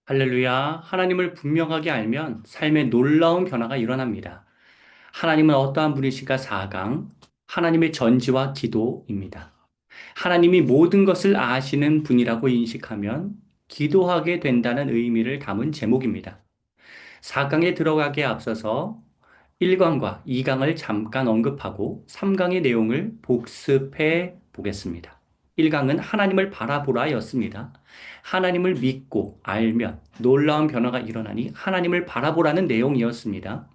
할렐루야. 하나님을 분명하게 알면 삶에 놀라운 변화가 일어납니다. 하나님은 어떠한 분이실까? 4강. 하나님의 전지와 기도입니다. 하나님이 모든 것을 아시는 분이라고 인식하면 기도하게 된다는 의미를 담은 제목입니다. 4강에 들어가기에 앞서서 1강과 2강을 잠깐 언급하고 3강의 내용을 복습해 보겠습니다. 1강은 하나님을 바라보라였습니다. 하나님을 믿고 알면 놀라운 변화가 일어나니 하나님을 바라보라는 내용이었습니다.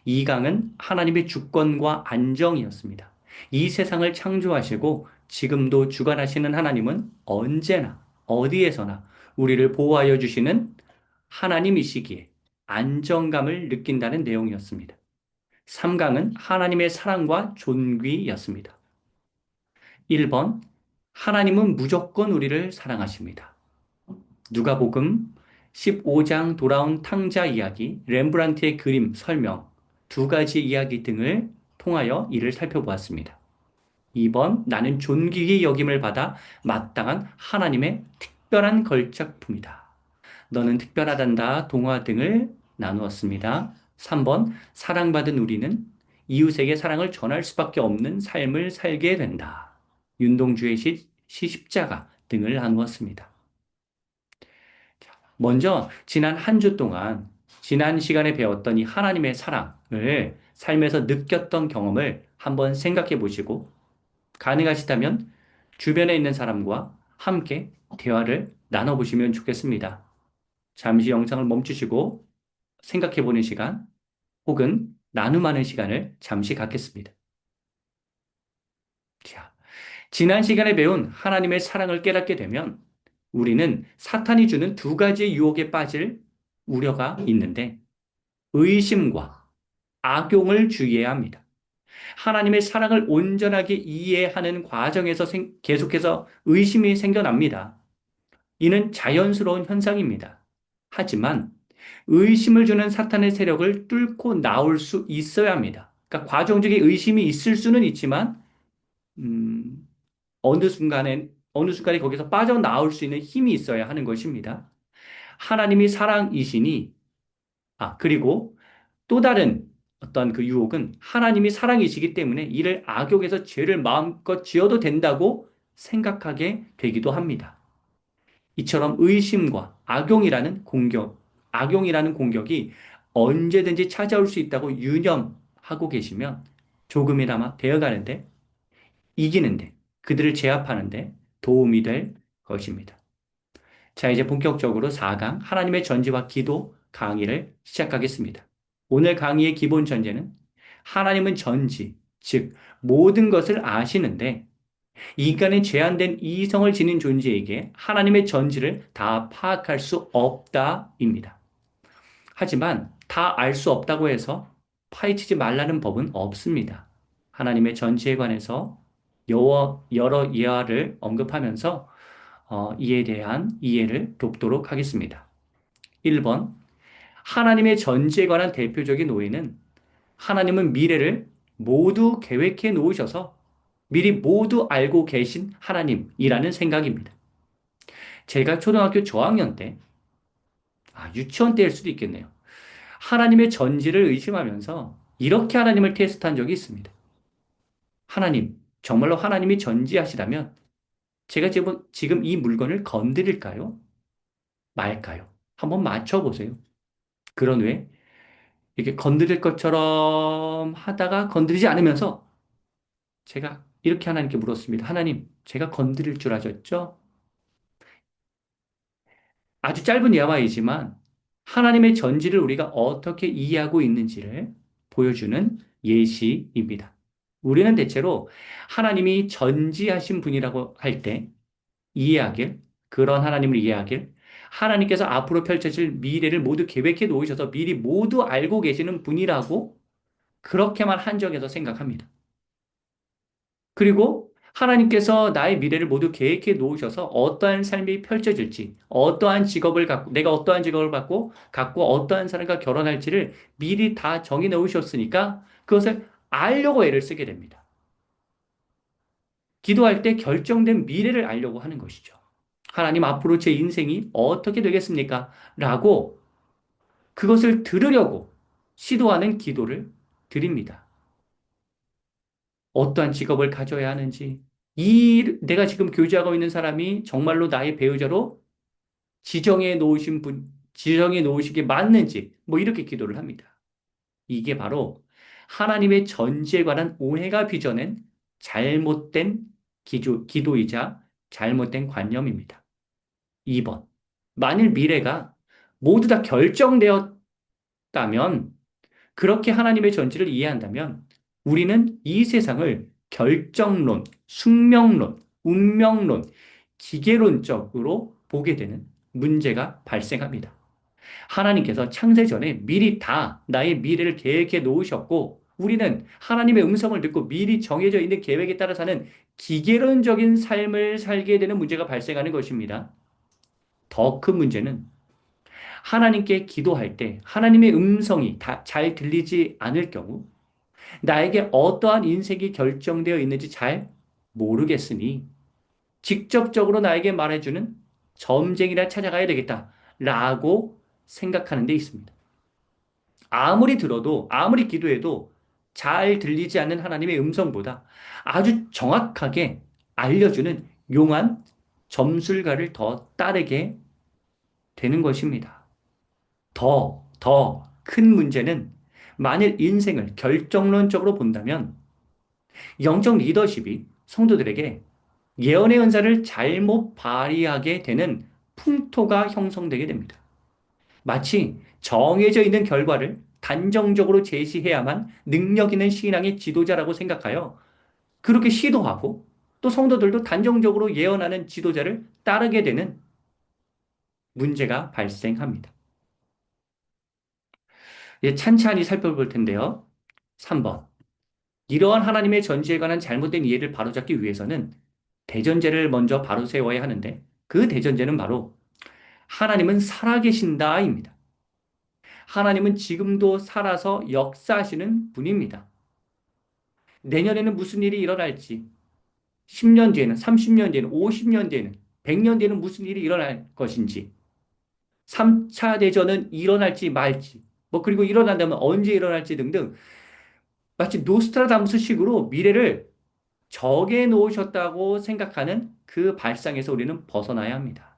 2강은 하나님의 주권과 안정이었습니다. 이 세상을 창조하시고 지금도 주관하시는 하나님은 언제나 어디에서나 우리를 보호하여 주시는 하나님이시기에 안정감을 느낀다는 내용이었습니다. 3강은 하나님의 사랑과 존귀였습니다. 1번, 하나님은 무조건 우리를 사랑하십니다. 누가복음 15장 돌아온 탕자 이야기, 렘브란트의 그림 설명, 두 가지 이야기 등을 통하여 이를 살펴보았습니다. 2번, 나는 존귀의 여김을 받아 마땅한 하나님의 특별한 걸작품이다. 너는 특별하단다. 동화 등을 나누었습니다. 3번, 사랑받은 우리는 이웃에게 사랑을 전할 수밖에 없는 삶을 살게 된다. 윤동주의 십자가 등을 나누었습니다. 먼저 지난 한 주 동안 지난 시간에 배웠던 이 하나님의 사랑을 삶에서 느꼈던 경험을 한번 생각해 보시고 가능하시다면 주변에 있는 사람과 함께 대화를 나눠보시면 좋겠습니다. 잠시 영상을 멈추시고 생각해 보는 시간 혹은 나눔하는 시간을 잠시 갖겠습니다. 자, 지난 시간에 배운 하나님의 사랑을 깨닫게 되면 우리는 사탄이 주는 두 가지의 유혹에 빠질 우려가 있는데 의심과 악용을 주의해야 합니다. 하나님의 사랑을 온전하게 이해하는 과정에서 계속해서 의심이 생겨납니다. 이는 자연스러운 현상입니다. 하지만 의심을 주는 사탄의 세력을 뚫고 나올 수 있어야 합니다. 그러니까 과정적인 의심이 있을 수는 있지만 음, 어느 순간에 거기서 빠져나올 수 있는 힘이 있어야 하는 것입니다. 하나님이 사랑이시니 그리고 또 다른 어떤 그 유혹은 하나님이 사랑이시기 때문에 이를 악용해서 죄를 마음껏 지어도 된다고 생각하게 되기도 합니다. 이처럼 의심과 악용이라는 공격이 언제든지 찾아올 수 있다고 유념하고 계시면 조금이나마 되어가는데, 이기는데, 그들을 제압하는데 도움이 될 것입니다. 자, 이제 본격적으로 4강 하나님의 전지와 기도 강의를 시작하겠습니다. 오늘 강의의 기본 전제는 하나님은 전지, 즉 모든 것을 아시는데 인간은 제한된 이성을 지닌 존재에게 하나님의 전지를 다 파악할 수 없다입니다. 하지만 다 알 수 없다고 해서 파헤치지 말라는 법은 없습니다. 하나님의 전지에 관해서 여러 예화를 언급하면서 이에 대한 이해를 돕도록 하겠습니다. 1번, 하나님의 전지에 관한 대표적인 오해는 하나님은 미래를 모두 계획해 놓으셔서 미리 모두 알고 계신 하나님이라는 생각입니다. 제가 초등학교 저학년 때, 유치원 때일 수도 있겠네요. 하나님의 전지를 의심하면서 이렇게 하나님을 테스트한 적이 있습니다. 하나님, 정말로 하나님이 전지하시다면 제가 지금 이 물건을 건드릴까요? 말까요? 한번 맞춰보세요. 그런 후에 이렇게 건드릴 것처럼 하다가 건드리지 않으면서 제가 이렇게 하나님께 물었습니다. 하나님, 제가 건드릴 줄 아셨죠? 아주 짧은 예화이지만 하나님의 전지를 우리가 어떻게 이해하고 있는지를 보여주는 예시입니다. 우리는 대체로 하나님이 전지하신 분이라고 할 때 이해하길, 그런 하나님을 이해하길, 하나님께서 앞으로 펼쳐질 미래를 모두 계획해 놓으셔서 미리 모두 알고 계시는 분이라고 그렇게만 한정해서 생각합니다. 그리고 하나님께서 나의 미래를 모두 계획해 놓으셔서 어떠한 삶이 펼쳐질지, 내가 어떠한 직업을 갖고 어떠한 사람과 결혼할지를 미리 다 정해 놓으셨으니까 그것을 알려고 애를 쓰게 됩니다. 기도할 때 결정된 미래를 알려고 하는 것이죠. 하나님 앞으로 제 인생이 어떻게 되겠습니까? 라고 그것을 들으려고 시도하는 기도를 드립니다. 어떠한 직업을 가져야 하는지, 내가 지금 교제하고 있는 사람이 정말로 나의 배우자로 지정해 놓으시게 맞는지, 뭐 이렇게 기도를 합니다. 이게 바로 하나님의 전지에 관한 오해가 빚어낸 잘못된 기도이자 잘못된 관념입니다. 2번. 만일 미래가 모두 다 결정되었다면, 그렇게 하나님의 전지를 이해한다면, 우리는 이 세상을 결정론, 숙명론, 운명론, 기계론적으로 보게 되는 문제가 발생합니다. 하나님께서 창세 전에 미리 다 나의 미래를 계획해 놓으셨고, 우리는 하나님의 음성을 듣고 미리 정해져 있는 계획에 따라 사는 기계론적인 삶을 살게 되는 문제가 발생하는 것입니다. 더 큰 문제는 하나님께 기도할 때 하나님의 음성이 다 잘 들리지 않을 경우 나에게 어떠한 인생이 결정되어 있는지 잘 모르겠으니 직접적으로 나에게 말해주는 점쟁이라 찾아가야 되겠다라고 생각하는 데 있습니다. 아무리 들어도, 아무리 기도해도 잘 들리지 않는 하나님의 음성보다 아주 정확하게 알려주는 용한 점술가를 더 따르게 되는 것입니다. 더 큰 문제는 만일 인생을 결정론적으로 본다면 영적 리더십이 성도들에게 예언의 은사를 잘못 발휘하게 되는 풍토가 형성되게 됩니다. 마치 정해져 있는 결과를 단정적으로 제시해야만 능력 있는 신앙의 지도자라고 생각하여 그렇게 시도하고 또 성도들도 단정적으로 예언하는 지도자를 따르게 되는 문제가 발생합니다. 이제 찬찬히 살펴볼 텐데요. 3번. 이러한 하나님의 전지에 관한 잘못된 이해를 바로잡기 위해서는 대전제를 먼저 바로 세워야 하는데 그 대전제는 바로 하나님은 살아계신다입니다. 하나님은 지금도 살아서 역사하시는 분입니다. 내년에는 무슨 일이 일어날지, 10년 뒤에는, 30년 뒤에는, 50년 뒤에는, 100년 뒤에는 무슨 일이 일어날 것인지, 3차 대전은 일어날지 말지, 뭐 그리고 일어난다면 언제 일어날지 등등 마치 노스트라다무스식으로 미래를 정해 놓으셨다고 생각하는 그 발상에서 우리는 벗어나야 합니다.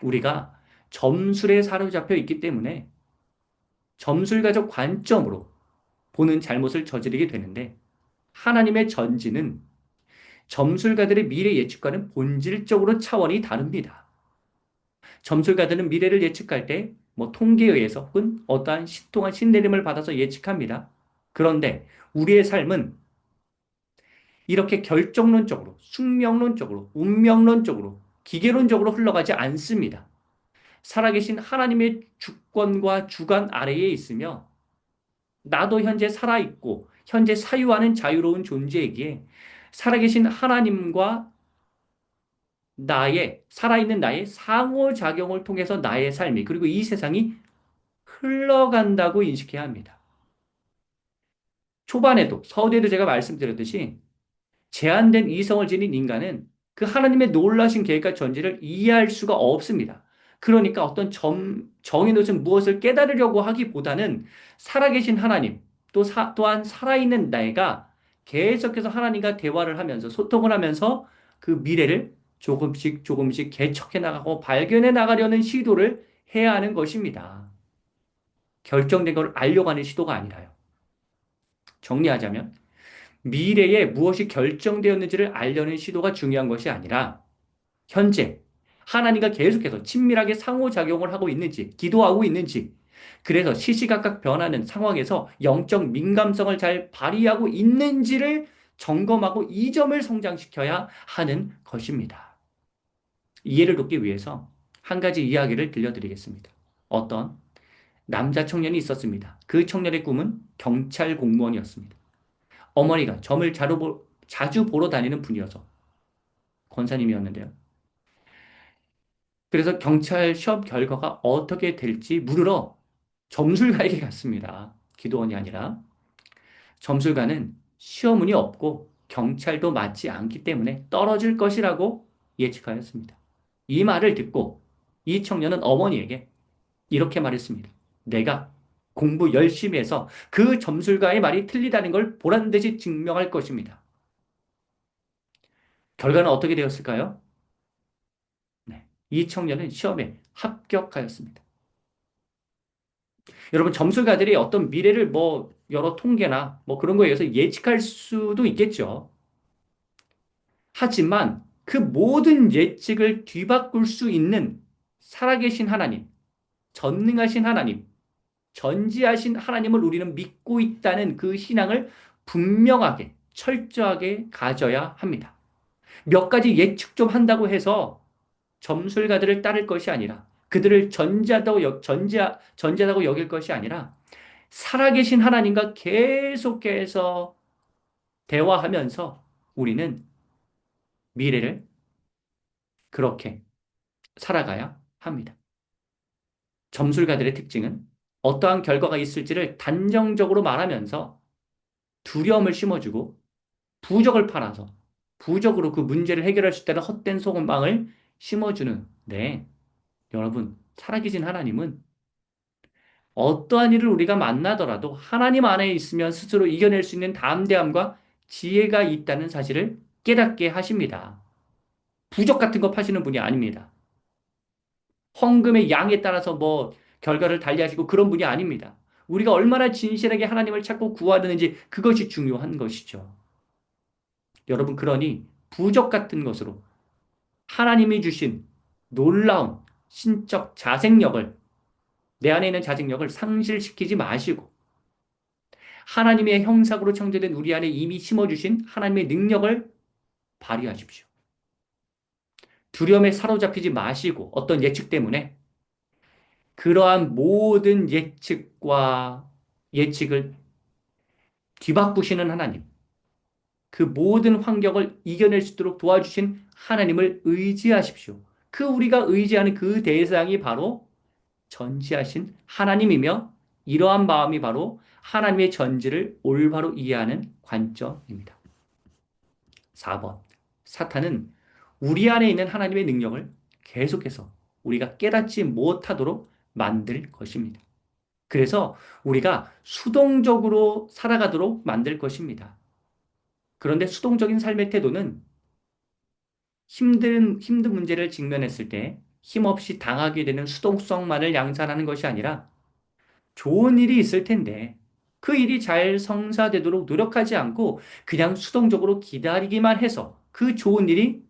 우리가 점술에 사로잡혀 있기 때문에 점술가적 관점으로 보는 잘못을 저지르게 되는데 하나님의 전지는 점술가들의 미래 예측과는 본질적으로 차원이 다릅니다. 점술가들은 미래를 예측할 때 뭐 통계에 의해서 혹은 어떠한 통한 신내림을 받아서 예측합니다. 그런데 우리의 삶은 이렇게 결정론적으로, 숙명론적으로, 운명론적으로, 기계론적으로 흘러가지 않습니다. 살아계신 하나님의 주권과 주관 아래에 있으며 나도 현재 살아있고 현재 사유하는 자유로운 존재이기에 살아계신 하나님과 살아있는 나의 상호작용을 통해서 나의 삶이, 그리고 이 세상이 흘러간다고 인식해야 합니다. 초반에도, 서두에도 제가 말씀드렸듯이 제한된 이성을 지닌 인간은 그 하나님의 놀라신 계획과 전제를 이해할 수가 없습니다. 그러니까 어떤 정해놓은 무엇을 깨달으려고 하기보다는 살아계신 하나님, 또한 살아있는 내가 계속해서 하나님과 대화를 하면서 소통을 하면서 그 미래를 조금씩 조금씩 개척해 나가고 발견해 나가려는 시도를 해야 하는 것입니다. 결정된 걸 알려고 하는 시도가 아니라요. 정리하자면 미래에 무엇이 결정되었는지를 알려는 시도가 중요한 것이 아니라 현재 하나님과 계속해서 친밀하게 상호작용을 하고 있는지, 기도하고 있는지, 그래서 시시각각 변하는 상황에서 영적 민감성을 잘 발휘하고 있는지를 점검하고 이 점을 성장시켜야 하는 것입니다. 이해를 돕기 위해서 한 가지 이야기를 들려드리겠습니다. 어떤 남자 청년이 있었습니다. 그 청년의 꿈은 경찰 공무원이었습니다. 어머니가 점을 자주 보러 다니는 분이어서 권사님이었는데요. 그래서 경찰 시험 결과가 어떻게 될지 물으러 점술가에게 갔습니다. 기도원이 아니라. 점술가는 시험운이 없고 경찰도 맞지 않기 때문에 떨어질 것이라고 예측하였습니다. 이 말을 듣고 이 청년은 어머니에게 이렇게 말했습니다. 내가 공부 열심히 해서 그 점술가의 말이 틀리다는 걸 보란 듯이 증명할 것입니다. 결과는 어떻게 되었을까요? 네. 이 청년은 시험에 합격하였습니다. 여러분, 점술가들이 어떤 미래를 뭐 여러 통계나 뭐 그런 거에 의해서 예측할 수도 있겠죠. 하지만 그 모든 예측을 뒤바꿀 수 있는 살아계신 하나님, 전능하신 하나님, 전지하신 하나님을 우리는 믿고 있다는 그 신앙을 분명하게, 철저하게 가져야 합니다. 몇 가지 예측 좀 한다고 해서 점술가들을 따를 것이 아니라 그들을 전지하다고 여길 것이 아니라 살아계신 하나님과 계속해서 대화하면서 우리는 미래를 그렇게 살아가야 합니다. 점술가들의 특징은 어떠한 결과가 있을지를 단정적으로 말하면서 두려움을 심어주고 부적을 팔아서 부적으로 그 문제를 해결할 수 있다는 헛된 소금방을 심어주는데 여러분, 살아계신 하나님은 어떠한 일을 우리가 만나더라도 하나님 안에 있으면 스스로 이겨낼 수 있는 담대함과 지혜가 있다는 사실을 깨닫게 하십니다. 부적 같은 거 파시는 분이 아닙니다. 헌금의 양에 따라서 뭐 결과를 달리하시고 그런 분이 아닙니다. 우리가 얼마나 진실하게 하나님을 찾고 구하는지 그것이 중요한 것이죠. 여러분, 그러니 부적 같은 것으로 하나님이 주신 놀라운 신적 자생력을 내 안에 있는 자생력을 상실시키지 마시고 하나님의 형상으로 창조된 우리 안에 이미 심어주신 하나님의 능력을 발휘하십시오. 두려움에 사로잡히지 마시고 어떤 예측 때문에 그러한 모든 예측을 뒤바꾸시는 하나님, 그 모든 환경을 이겨낼 수 있도록 도와주신 하나님을 의지하십시오. 그 우리가 의지하는 그 대상이 바로 전지하신 하나님이며 이러한 마음이 바로 하나님의 전지를 올바로 이해하는 관점입니다. 4번. 사탄은 우리 안에 있는 하나님의 능력을 계속해서 우리가 깨닫지 못하도록 만들 것입니다. 그래서 우리가 수동적으로 살아가도록 만들 것입니다. 그런데 수동적인 삶의 태도는 힘든 문제를 직면했을 때 힘없이 당하게 되는 수동성만을 양산하는 것이 아니라 좋은 일이 있을 텐데 그 일이 잘 성사되도록 노력하지 않고 그냥 수동적으로 기다리기만 해서 그 좋은 일이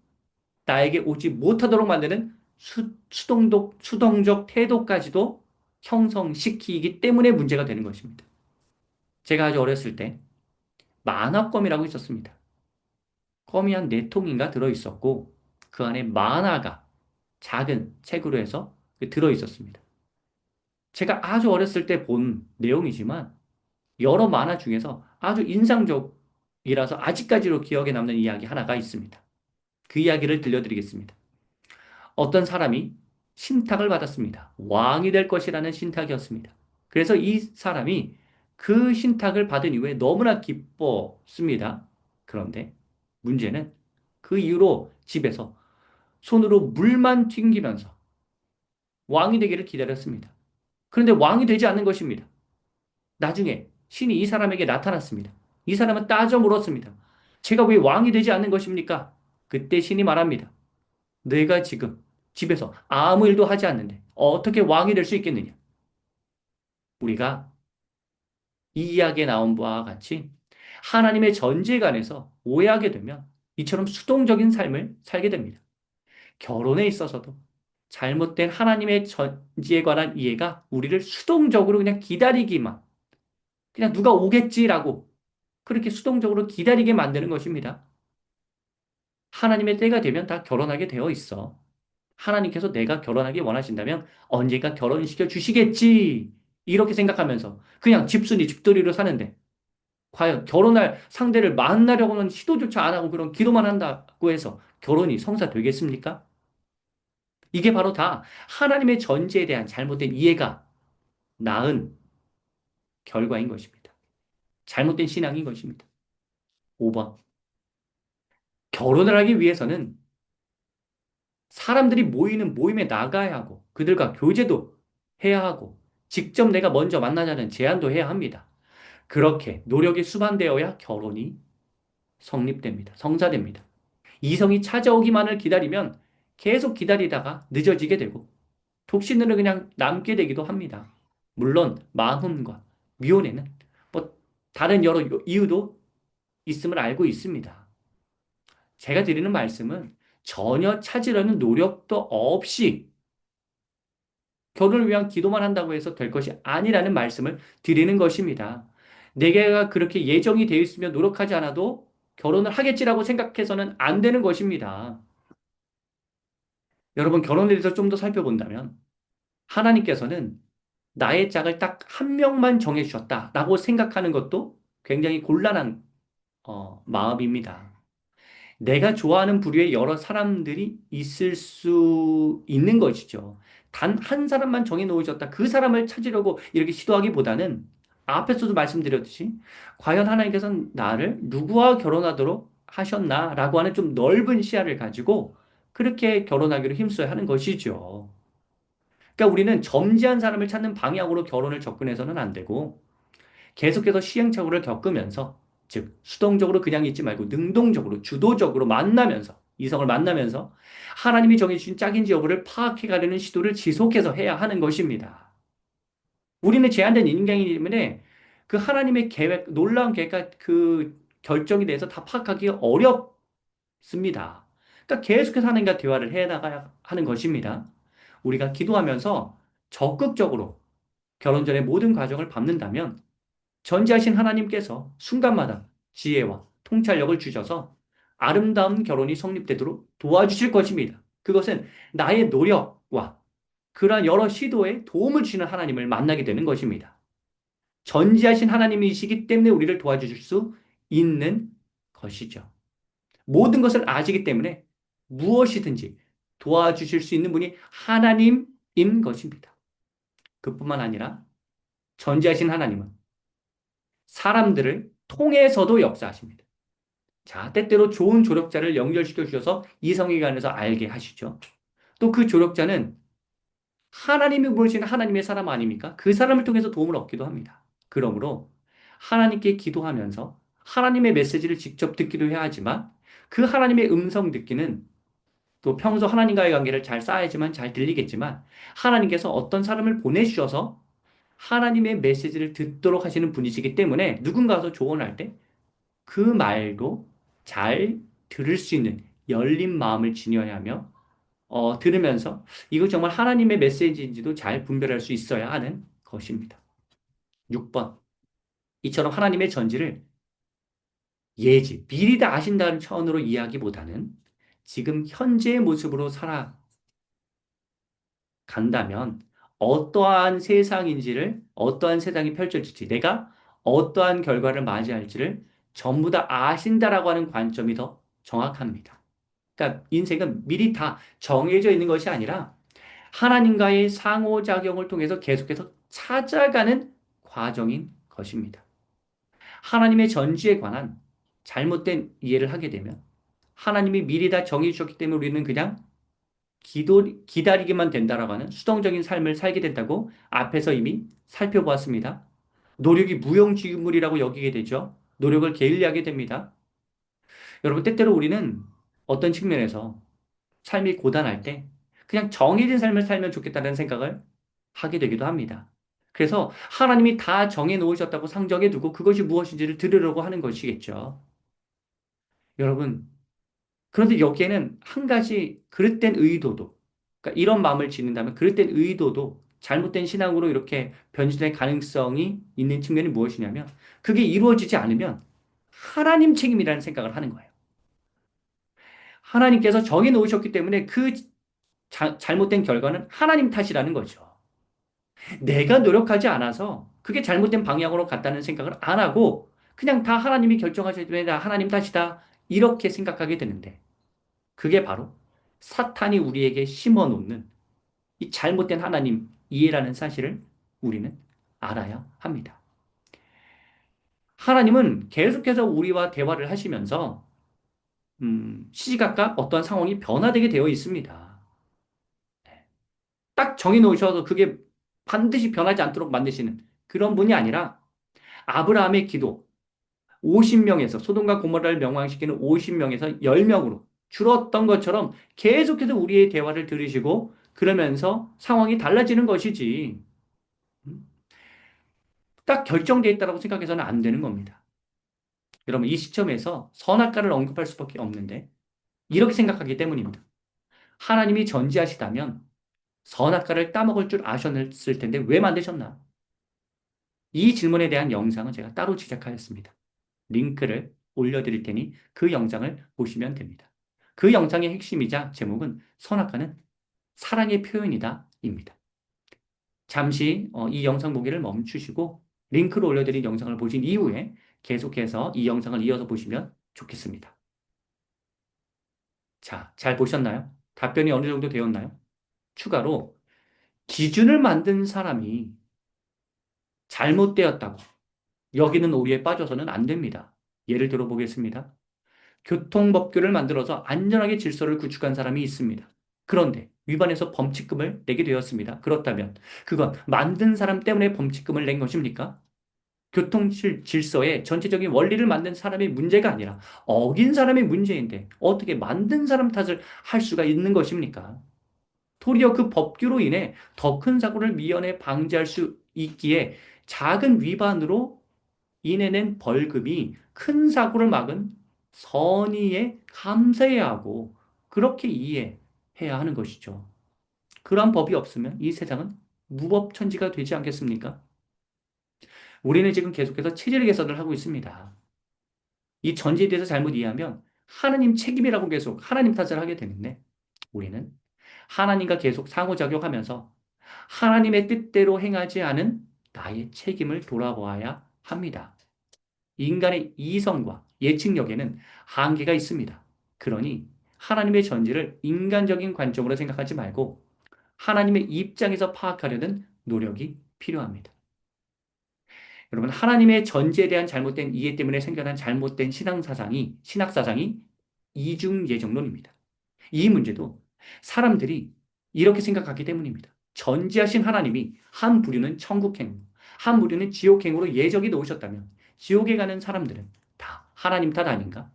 나에게 오지 못하도록 만드는 수동적 태도까지도 형성시키기 때문에 문제가 되는 것입니다. 제가 아주 어렸을 때 만화껌이라고 있었습니다. 껌이 한 4통인가 들어있었고 그 안에 만화가 작은 책으로 해서 들어있었습니다. 제가 아주 어렸을 때 본 내용이지만 여러 만화 중에서 아주 인상적이라서 아직까지도 기억에 남는 이야기 하나가 있습니다. 그 이야기를 들려드리겠습니다. 어떤 사람이 신탁을 받았습니다. 왕이 될 것이라는 신탁이었습니다. 그래서 이 사람이 그 신탁을 받은 이후에 너무나 기뻤습니다. 그런데 문제는 그 이후로 집에서 손으로 물만 튕기면서 왕이 되기를 기다렸습니다. 그런데 왕이 되지 않는 것입니다. 나중에 신이 이 사람에게 나타났습니다. 이 사람은 따져 물었습니다. 제가 왜 왕이 되지 않는 것입니까? 그때 신이 말합니다. 내가 지금 집에서 아무 일도 하지 않는데 어떻게 왕이 될 수 있겠느냐? 우리가 이 이야기에 나온 바와 같이 하나님의 전지에 관해서 오해하게 되면 이처럼 수동적인 삶을 살게 됩니다. 결혼에 있어서도 잘못된 하나님의 전지에 관한 이해가 우리를 수동적으로 그냥 기다리기만, 그냥 누가 오겠지라고 그렇게 수동적으로 기다리게 만드는 것입니다. 하나님의 때가 되면 다 결혼하게 되어 있어. 하나님께서 내가 결혼하기 원하신다면 언젠가 결혼시켜 주시겠지. 이렇게 생각하면서 그냥 집순이 집돌이로 사는데 과연 결혼할 상대를 만나려고는 시도조차 안 하고 그런 기도만 한다고 해서 결혼이 성사되겠습니까? 이게 바로 다 하나님의 전제에 대한 잘못된 이해가 낳은 결과인 것입니다. 잘못된 신앙인 것입니다. 5번. 결혼을 하기 위해서는 사람들이 모이는 모임에 나가야 하고, 그들과 교제도 해야 하고, 직접 내가 먼저 만나자는 제안도 해야 합니다. 그렇게 노력이 수반되어야 결혼이 성립됩니다. 성사됩니다. 이성이 찾아오기만을 기다리면 계속 기다리다가 늦어지게 되고, 독신으로 그냥 남게 되기도 합니다. 물론, 마음과 미혼에는 뭐 다른 여러 이유도 있음을 알고 있습니다. 제가 드리는 말씀은 전혀 찾으려는 노력도 없이 결혼을 위한 기도만 한다고 해서 될 것이 아니라는 말씀을 드리는 것입니다. 내가 그렇게 예정이 되어 있으며 노력하지 않아도 결혼을 하겠지라고 생각해서는 안 되는 것입니다. 여러분, 결혼에 대해서 좀 더 살펴본다면 하나님께서는 나의 짝을 딱 한 명만 정해주셨다라고 생각하는 것도 굉장히 곤란한 마음입니다. 내가 좋아하는 부류의 여러 사람들이 있을 수 있는 것이죠. 단 한 사람만 정해 놓으셨다. 그 사람을 찾으려고 이렇게 시도하기보다는 앞에서도 말씀드렸듯이 과연 하나님께서는 나를 누구와 결혼하도록 하셨나라고 하는 좀 넓은 시야를 가지고 그렇게 결혼하기로 힘써야 하는 것이죠. 그러니까 우리는 점지한 사람을 찾는 방향으로 결혼을 접근해서는 안 되고 계속해서 시행착오를 겪으면서 즉 수동적으로 그냥 있지 말고 능동적으로 주도적으로 만나면서 이성을 만나면서 하나님이 정해주신 짝인지 여부를 파악해 가려는 시도를 지속해서 해야 하는 것입니다. 우리는 제한된 인간이기 때문에 그 하나님의 계획, 놀라운 계획과 그 결정에 대해서 다 파악하기 어렵습니다. 그러니까 계속해서 하나님과 대화를 해 나가야 하는 것입니다. 우리가 기도하면서 적극적으로 결혼 전의 모든 과정을 밟는다면 전지하신 하나님께서 순간마다 지혜와 통찰력을 주셔서 아름다운 결혼이 성립되도록 도와주실 것입니다. 그것은 나의 노력과 그러한 여러 시도에 도움을 주시는 하나님을 만나게 되는 것입니다. 전지하신 하나님이시기 때문에 우리를 도와주실 수 있는 것이죠. 모든 것을 아시기 때문에 무엇이든지 도와주실 수 있는 분이 하나님인 것입니다. 그뿐만 아니라 전지하신 하나님은 사람들을 통해서도 역사하십니다. 자, 때때로 좋은 조력자를 연결시켜 주셔서 이성에 관해서 알게 하시죠. 또 그 조력자는 하나님이 부르시는 하나님의 사람 아닙니까? 그 사람을 통해서 도움을 얻기도 합니다. 그러므로 하나님께 기도하면서 하나님의 메시지를 직접 듣기도 해야 하지만 그 하나님의 음성 듣기는 또 평소 하나님과의 관계를 잘 쌓아야지만 잘 들리겠지만 하나님께서 어떤 사람을 보내주셔서 하나님의 메시지를 듣도록 하시는 분이시기 때문에 누군가서 조언할 때 그 말도 잘 들을 수 있는 열린 마음을 지녀야 하며 들으면서 이거 정말 하나님의 메시지인지도 잘 분별할 수 있어야 하는 것입니다. 6번. 이처럼 하나님의 전지를 예지, 미리 다 아신다는 차원으로 이해하기보다는 지금 현재의 모습으로 살아간다면 어떠한 세상인지를, 어떠한 세상이 펼쳐질지, 내가 어떠한 결과를 맞이할지를 전부 다 아신다라고 하는 관점이 더 정확합니다. 그러니까 인생은 미리 다 정해져 있는 것이 아니라 하나님과의 상호작용을 통해서 계속해서 찾아가는 과정인 것입니다. 하나님의 전지에 관한 잘못된 이해를 하게 되면 하나님이 미리 다 정해 주셨기 때문에 우리는 그냥 기다리기만 된다라고 하는 수동적인 삶을 살게 된다고 앞에서 이미 살펴보았습니다. 노력이 무용지물이라고 여기게 되죠. 노력을 게을리하게 됩니다. 여러분, 때때로 우리는 어떤 측면에서 삶이 고단할 때 그냥 정해진 삶을 살면 좋겠다는 생각을 하게 되기도 합니다. 그래서 하나님이 다 정해 놓으셨다고 상정해 두고 그것이 무엇인지를 들으려고 하는 것이겠죠. 여러분, 그런데 여기에는 한 가지 그릇된 의도도, 그러니까 이런 마음을 짓는다면 그릇된 의도도 잘못된 신앙으로 이렇게 변질될 가능성이 있는 측면이 무엇이냐면 그게 이루어지지 않으면 하나님 책임이라는 생각을 하는 거예요. 하나님께서 정해 놓으셨기 때문에 그 잘못된 결과는 하나님 탓이라는 거죠. 내가 노력하지 않아서 그게 잘못된 방향으로 갔다는 생각을 안 하고 그냥 다 하나님이 결정하셔야 되다. 하나님 탓이다. 이렇게 생각하게 되는데 그게 바로 사탄이 우리에게 심어 놓는 이 잘못된 하나님 이해라는 사실을 우리는 알아야 합니다. 하나님은 계속해서 우리와 대화를 하시면서 시시각각 어떠한 상황이 변화되게 되어 있습니다. 정해 놓으셔서 그게 반드시 변하지 않도록 만드시는 그런 분이 아니라 아브라함의 기도 50명에서 소돔과 고모라를 멸망시키는 50명에서 10명으로 줄었던 것처럼 계속해서 우리의 대화를 들으시고 그러면서 상황이 달라지는 것이지. 딱 결정되어 있다고 생각해서는 안 되는 겁니다. 여러분, 이 시점에서 선악과를 언급할 수밖에 없는데 이렇게 생각하기 때문입니다. 하나님이 전지하시다면 선악과를 따먹을 줄 아셨을 텐데 왜 만드셨나? 이 질문에 대한 영상은 제가 따로 제작하였습니다. 링크를 올려드릴 테니 그 영상을 보시면 됩니다. 그 영상의 핵심이자 제목은 선악과는 사랑의 표현이다 입니다. 잠시 이 영상 보기를 멈추시고 링크로 올려드린 영상을 보신 이후에 계속해서 이 영상을 이어서 보시면 좋겠습니다. 자, 잘 보셨나요? 답변이 어느 정도 되었나요? 추가로 기준을 만든 사람이 잘못되었다고 여기는 오류에 빠져서는 안 됩니다. 예를 들어 보겠습니다. 교통법규를 만들어서 안전하게 질서를 구축한 사람이 있습니다. 그런데 위반해서 범칙금을 내게 되었습니다. 그렇다면 그건 만든 사람 때문에 범칙금을 낸 것입니까? 교통 질서의 전체적인 원리를 만든 사람의 문제가 아니라 어긴 사람의 문제인데 어떻게 만든 사람 탓을 할 수가 있는 것입니까? 도리어 그 법규로 인해 더 큰 사고를 미연에 방지할 수 있기에 작은 위반으로 인해낸 벌금이 큰 사고를 막은 선의에 감사해야 하고 그렇게 이해해야 하는 것이죠. 그러한 법이 없으면 이 세상은 무법천지가 되지 않겠습니까? 우리는 지금 계속해서 체질 개선을 하고 있습니다. 이 전제에 대해서 잘못 이해하면 하나님 책임이라고 계속 하나님 탓을 하게 되는데 우리는 하나님과 계속 상호작용하면서 하나님의 뜻대로 행하지 않은 나의 책임을 돌아보아야 합니다. 인간의 이성과 예측력에는 한계가 있습니다. 그러니 하나님의 전지를 인간적인 관점으로 생각하지 말고 하나님의 입장에서 파악하려는 노력이 필요합니다. 여러분, 하나님의 전지에 대한 잘못된 이해 때문에 생겨난 잘못된 신학사상이 이중예정론입니다. 이 문제도 사람들이 이렇게 생각하기 때문입니다. 전지하신 하나님이 한 부류는 천국행으로, 한 부류는 지옥행으로 예정해 놓으셨다면 지옥에 가는 사람들은 다 하나님 탓 아닌가?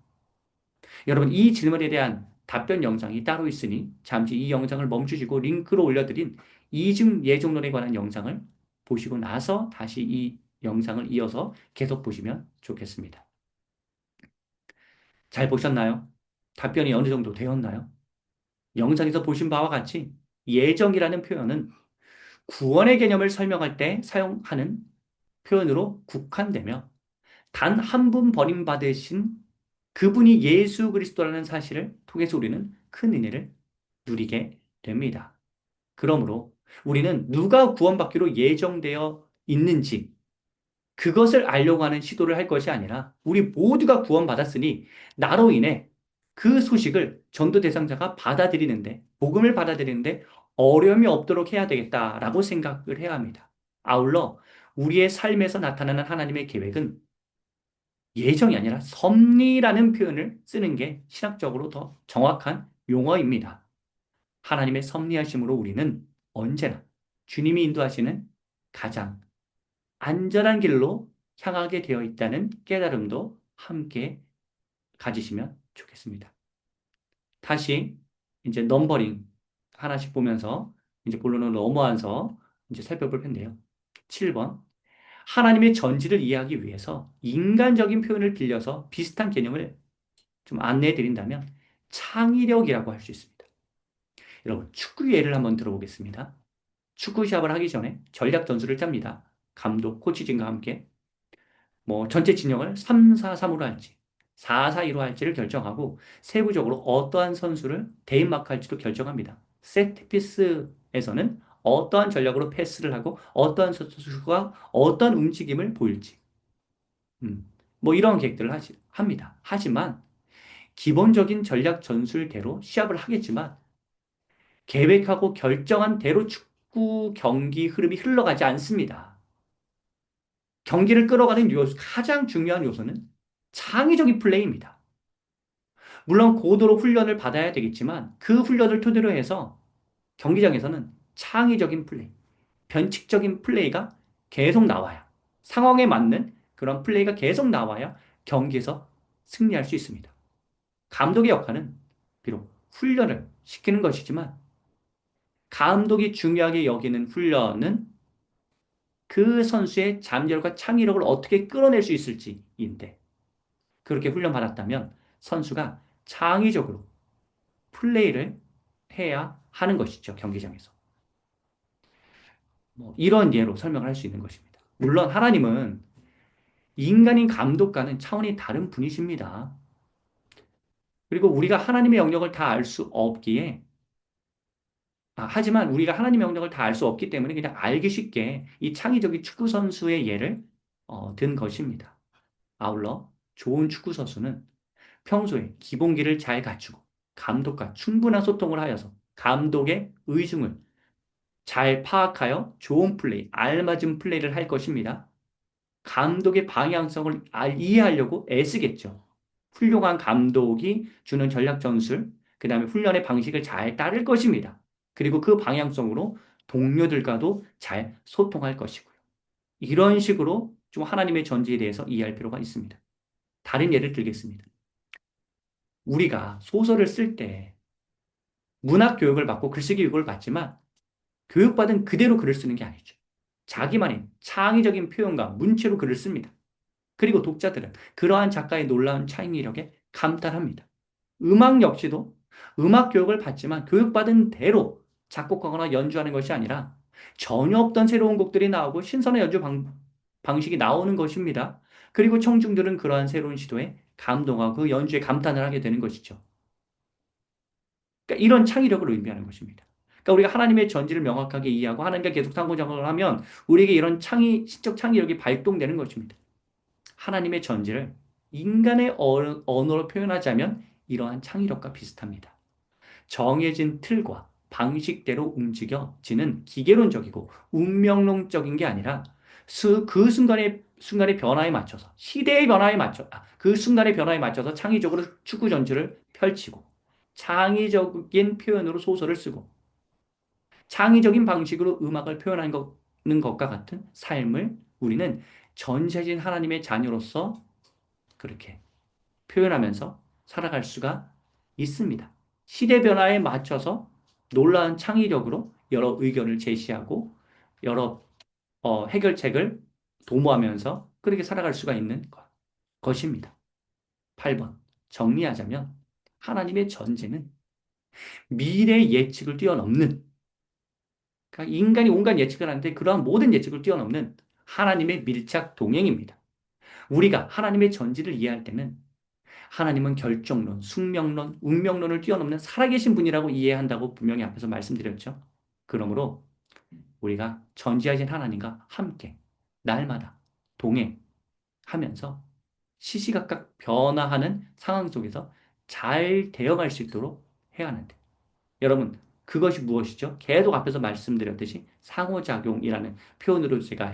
여러분, 이 질문에 대한 답변 영상이 따로 있으니 잠시 이 영상을 멈추시고 링크로 올려드린 이중 예정론에 관한 영상을 보시고 나서 다시 이 영상을 이어서 계속 보시면 좋겠습니다. 잘 보셨나요? 답변이 어느 정도 되었나요? 영상에서 보신 바와 같이 예정이라는 표현은 구원의 개념을 설명할 때 사용하는 표현으로 국한되며 단 한 분 버림받으신 그분이 예수 그리스도라는 사실을 통해서 우리는 큰 은혜를 누리게 됩니다. 그러므로 우리는 누가 구원받기로 예정되어 있는지 그것을 알려고 하는 시도를 할 것이 아니라 우리 모두가 구원받았으니 나로 인해 그 소식을 전도 대상자가 받아들이는데 복음을 받아들이는데 어려움이 없도록 해야 되겠다라고 생각을 해야 합니다. 아울러 우리의 삶에서 나타나는 하나님의 계획은 예정이 아니라 섭리라는 표현을 쓰는 게 신학적으로 더 정확한 용어입니다. 하나님의 섭리하심으로 우리는 언제나 주님이 인도하시는 가장 안전한 길로 향하게 되어 있다는 깨달음도 함께 가지시면 좋겠습니다. 다시 이제 넘버링 하나씩 보면서 이제 본론으로 넘어와서 이제 살펴볼 텐데요. 7번. 하나님의 전지를 이해하기 위해서 인간적인 표현을 빌려서 비슷한 개념을 좀 안내해 드린다면 창의력이라고 할 수 있습니다. 여러분, 축구 예를 한번 들어보겠습니다. 축구 시합을 하기 전에 전략 전술을 짭니다. 감독, 코치진과 함께 전체 진영을 3-4-3으로 할지 4-4-2로 할지를 결정하고 세부적으로 어떠한 선수를 대인마크할지도 결정합니다. 세트피스에서는 어떠한 전략으로 패스를 하고 어떠한 선수가 어떠한 움직임을 보일지 이런 계획들을 합니다. 하지만 기본적인 전략 전술대로 시합을 하겠지만 계획하고 결정한 대로 축구 경기 흐름이 흘러가지 않습니다. 경기를 끌어가는 가장 중요한 요소는 창의적인 플레이입니다. 물론 고도로 훈련을 받아야 되겠지만 그 훈련을 토대로 해서 경기장에서는 창의적인 플레이, 변칙적인 플레이가 계속 나와야, 상황에 맞는 그런 플레이가 계속 나와야 경기에서 승리할 수 있습니다. 감독의 역할은 비록 훈련을 시키는 것이지만 감독이 중요하게 여기는 훈련은 그 선수의 잠재력과 창의력을 어떻게 끌어낼 수 있을지인데 그렇게 훈련받았다면 선수가 창의적으로 플레이를 해야 하는 것이죠. 경기장에서. 뭐 이런 예로 설명을 할 수 있는 것입니다. 물론 하나님은 인간인 감독과는 차원이 다른 분이십니다. 그리고 우리가 하나님의 영역을 다 알 수 없기에 하지만 우리가 하나님의 영역을 다 알 수 없기 때문에 그냥 알기 쉽게 이 창의적인 축구 선수의 예를 든 것입니다. 아울러 좋은 축구 선수는 평소에 기본기를 잘 갖추고 감독과 충분한 소통을 하여서 감독의 의중을 잘 파악하여 좋은 플레이, 알맞은 플레이를 할 것입니다. 감독의 방향성을 이해하려고 애쓰겠죠. 훌륭한 감독이 주는 전략 전술, 그 다음에 훈련의 방식을 잘 따를 것입니다. 그리고 그 방향성으로 동료들과도 잘 소통할 것이고요. 이런 식으로 좀 하나님의 전지에 대해서 이해할 필요가 있습니다. 다른 예를 들겠습니다. 우리가 소설을 쓸 때 문학 교육을 받고 글쓰기 교육을 받지만 교육받은 그대로 글을 쓰는 게 아니죠. 자기만의 창의적인 표현과 문체로 글을 씁니다. 그리고 독자들은 그러한 작가의 놀라운 창의력에 감탄합니다. 음악 역시도 음악 교육을 받지만 교육받은 대로 작곡하거나 연주하는 것이 아니라 전혀 없던 새로운 곡들이 나오고 신선한 연주 방식이 나오는 것입니다. 그리고 청중들은 그러한 새로운 시도에 감동하고 그 연주에 감탄을 하게 되는 것이죠. 그러니까 이런 창의력을 의미하는 것입니다. 그러니까 우리가 하나님의 전지를 명확하게 이해하고 하나님과 계속 상호작용을 하면 우리에게 이런 시적 창의력이 발동되는 것입니다. 하나님의 전지를 인간의 언어로 표현하자면 이러한 창의력과 비슷합니다. 정해진 틀과 방식대로 움직여지는 기계론적이고 운명론적인 게 아니라 그 순간의 변화에 맞춰서 시대의 변화에 그 순간의 변화에 맞춰서 창의적으로 축구 전술을 펼치고 창의적인 표현으로 소설을 쓰고 창의적인 방식으로 음악을 표현하는 것과 같은 삶을 우리는 전세진 하나님의 자녀로서 그렇게 표현하면서 살아갈 수가 있습니다. 시대 변화에 맞춰서 놀라운 창의력으로 여러 의견을 제시하고 여러 해결책을 도모하면서 그렇게 살아갈 수가 있는 것입니다. 8번. 정리하자면 하나님의 전제는 미래 예측을 뛰어넘는 그러니까 인간이 온갖 예측을 하는데 그러한 모든 예측을 뛰어넘는 하나님의 밀착 동행입니다. 우리가 하나님의 전지를 이해할 때는 하나님은 결정론, 숙명론, 운명론을 뛰어넘는 살아계신 분이라고 이해한다고 분명히 앞에서 말씀드렸죠. 그러므로 우리가 전지하신 하나님과 함께 날마다 동행하면서 시시각각 변화하는 상황 속에서 잘 대응할 수 있도록 해야 하는데 여러분 그것이 무엇이죠? 계속 앞에서 말씀드렸듯이 상호작용이라는 표현으로 제가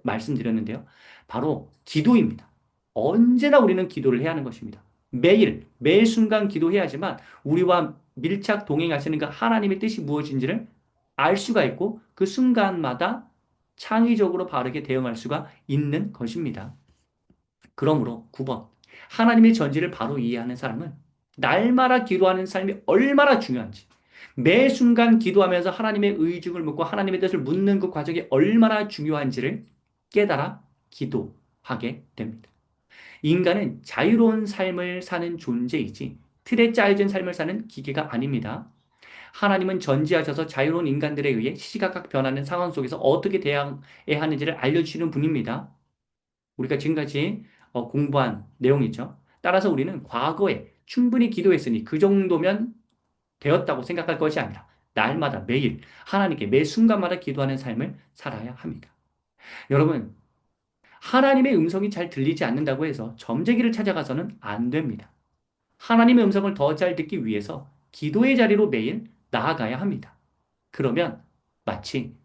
말씀드렸는데요. 바로 기도입니다. 언제나 우리는 기도를 해야 하는 것입니다. 매일 순간 기도해야지만 우리와 밀착 동행하시는 그 하나님의 뜻이 무엇인지를 알 수가 있고 그 순간마다 창의적으로 바르게 대응할 수가 있는 것입니다. 그러므로 9번. 하나님의 전지를 바로 이해하는 사람은 날마다 기도하는 삶이 얼마나 중요한지, 매 순간 기도하면서 하나님의 의중을 묻고 하나님의 뜻을 묻는 그 과정이 얼마나 중요한지를 깨달아 기도하게 됩니다. 인간은 자유로운 삶을 사는 존재이지 틀에 짜여진 삶을 사는 기계가 아닙니다. 하나님은 전지하셔서 자유로운 인간들에 의해 시시각각 변하는 상황 속에서 어떻게 대응해야 하는지를 알려주시는 분입니다. 우리가 지금까지 공부한 내용이죠. 따라서 우리는 과거에 충분히 기도했으니 그 정도면 되었다고 생각할 것이 아니라 날마다 매일 하나님께 매 순간마다 기도하는 삶을 살아야 합니다. 여러분, 하나님의 음성이 잘 들리지 않는다고 해서 점쟁이를 찾아가서는 안 됩니다. 하나님의 음성을 더 잘 듣기 위해서 기도의 자리로 매일 나아가야 합니다. 그러면 마치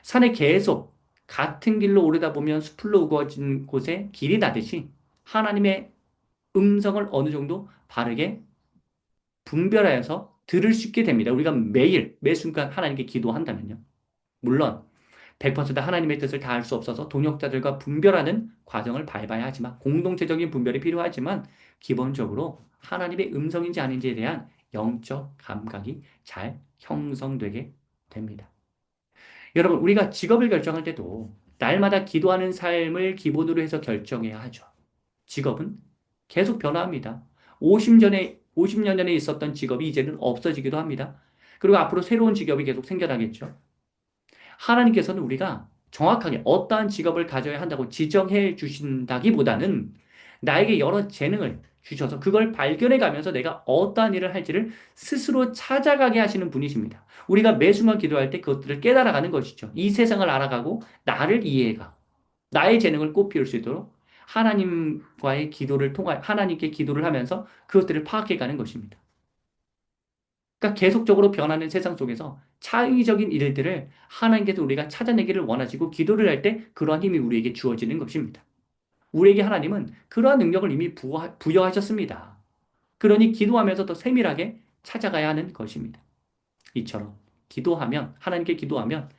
산에 계속 같은 길로 오르다 보면 숲으로 우거진 곳에 길이 나듯이 하나님의 음성을 어느 정도 바르게 분별하여서 들을 수 있게 됩니다. 우리가 매일, 매 순간 하나님께 기도한다면요. 물론 100% 하나님의 뜻을 다 할 수 없어서 동역자들과 분별하는 과정을 밟아야 하지만 공동체적인 분별이 필요하지만 기본적으로 하나님의 음성인지 아닌지에 대한 영적 감각이 잘 형성되게 됩니다. 여러분, 우리가 직업을 결정할 때도 날마다 기도하는 삶을 기본으로 해서 결정해야 하죠. 직업은 계속 변화합니다. 50년 전에 있었던 직업이 이제는 없어지기도 합니다. 그리고 앞으로 새로운 직업이 계속 생겨나겠죠. 하나님께서는 우리가 정확하게 어떠한 직업을 가져야 한다고 지정해 주신다기보다는 나에게 여러 재능을 주셔서 그걸 발견해 가면서 내가 어떠한 일을 할지를 스스로 찾아가게 하시는 분이십니다. 우리가 매 순간 기도할 때 그것들을 깨달아가는 것이죠. 이 세상을 알아가고 나를 이해해가 나의 재능을 꽃피울 수 있도록 하나님과의 기도를 통하 하나님께 기도를 하면서 그것들을 파악해 가는 것입니다. 그러니까 계속적으로 변하는 세상 속에서 창의적인 일들을 하나님께서 우리가 찾아내기를 원하시고 기도를 할 때 그러한 힘이 우리에게 주어지는 것입니다. 우리에게 하나님은 그러한 능력을 이미 부여하셨습니다. 그러니 기도하면서 더 세밀하게 찾아가야 하는 것입니다. 이처럼 기도하면 하나님께 기도하면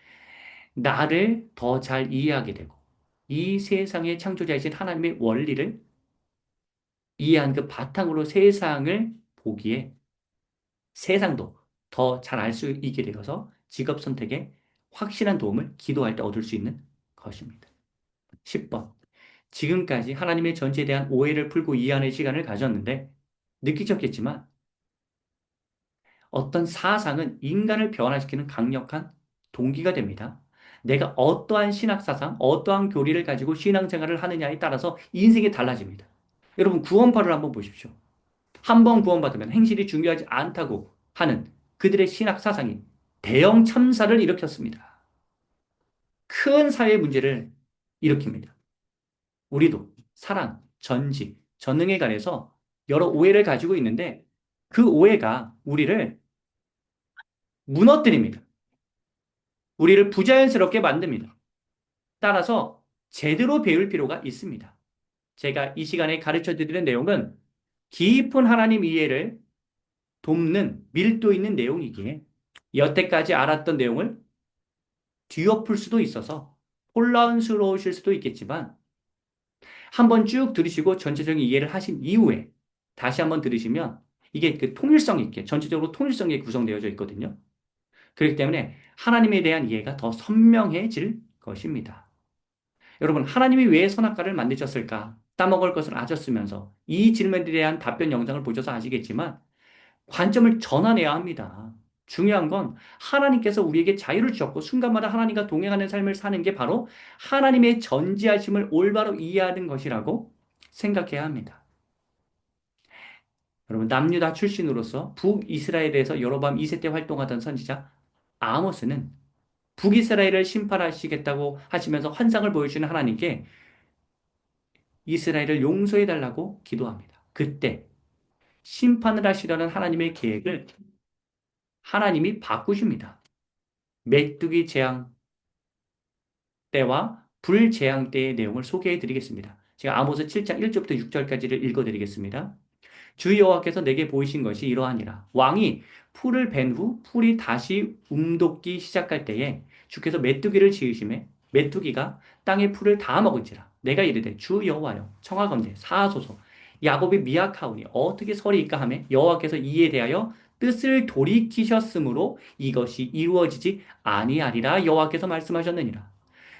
나를 더 잘 이해하게 되고 이 세상의 창조자이신 하나님의 원리를 이해한 그 바탕으로 세상을 보기에 세상도 더 잘 알 수 있게 되어서 직업 선택에 확실한 도움을 기도할 때 얻을 수 있는 것입니다. 10번. 지금까지 하나님의 전지에 대한 오해를 풀고 이해하는 시간을 가졌는데 느끼셨겠지만 어떤 사상은 인간을 변화시키는 강력한 동기가 됩니다. 내가 어떠한 신학사상, 어떠한 교리를 가지고 신앙생활을 하느냐에 따라서 인생이 달라집니다. 여러분 구원파를 한번 보십시오. 한 번 구원받으면 행실이 중요하지 않다고 하는 그들의 신학 사상이 대형 참사를 일으켰습니다. 큰 사회 문제를 일으킵니다. 우리도 사랑, 전지, 전능에 관해서 여러 오해를 가지고 있는데 그 오해가 우리를 무너뜨립니다. 우리를 부자연스럽게 만듭니다. 따라서 제대로 배울 필요가 있습니다. 제가 이 시간에 가르쳐 드리는 내용은 깊은 하나님 이해를 돕는 밀도 있는 내용이기에 여태까지 알았던 내용을 뒤엎을 수도 있어서 혼란스러우실 수도 있겠지만 한번 쭉 들으시고 전체적인 이해를 하신 이후에 다시 한번 들으시면 이게 그 통일성 있게 전체적으로 통일성 있게 구성되어져 있거든요. 그렇기 때문에 하나님에 대한 이해가 더 선명해질 것입니다. 여러분, 하나님이 왜 선악과를 만드셨을까? 따먹을 것을 아셨으면서 이 질문에 대한 답변 영상을 보셔서 아시겠지만 관점을 전환해야 합니다. 중요한 건 하나님께서 우리에게 자유를 주셨고 순간마다 하나님과 동행하는 삶을 사는 게 바로 하나님의 전지하심을 올바로 이해하는 것이라고 생각해야 합니다. 여러분 남유다 출신으로서 북이스라엘에서 여로보암 2세 때 활동하던 선지자 아모스는 북이스라엘을 심판하시겠다고 하시면서 환상을 보여주는 하나님께 이스라엘을 용서해달라고 기도합니다. 그때 심판을 하시려는 하나님의 계획을 하나님이 바꾸십니다. 메뚜기 재앙 때와 불재앙 때의 내용을 소개해 드리겠습니다. 제가 아모스 7장 1절부터 6절까지를 읽어 드리겠습니다. 주 여호와께서 내게 보이신 것이 이러하니라. 왕이 풀을 벤 후 풀이 다시 움돋기 시작할 때에 주께서 메뚜기를 지으심에 메뚜기가 땅의 풀을 다 먹은지라. 내가 이르되 주 여호와여 청하건대 사하소서. 야곱이 미약하오니 어떻게 설이있까 하며 여호와께서 이에 대하여 뜻을 돌이키셨으므로 이것이 이루어지지 아니하리라 여호와께서 말씀하셨느니라.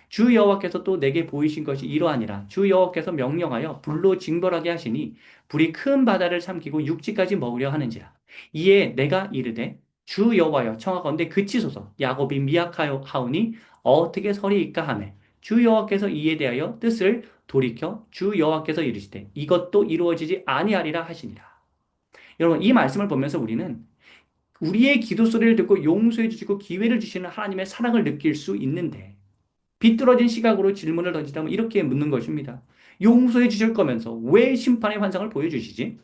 주 여호와께서 또 내게 보이신 것이 이러하니라. 주 여호와께서 명령하여 불로 징벌하게 하시니 불이 큰 바다를 삼키고 육지까지 먹으려 하는지라. 이에 내가 이르되 주 여호와여 청하건대 그치소서. 야곱이 미약하오니 어떻게 설이있까 하매 주 여호와께서 이에 대하여 뜻을 돌이켜 주 여호와께서 이르시되 이것도 이루어지지 아니하리라 하시니라. 여러분 이 말씀을 보면서 우리는 우리의 기도 소리를 듣고 용서해 주시고 기회를 주시는 하나님의 사랑을 느낄 수 있는데 비뚤어진 시각으로 질문을 던지다면 이렇게 묻는 것입니다. 용서해 주실 거면서 왜 심판의 환상을 보여주시지?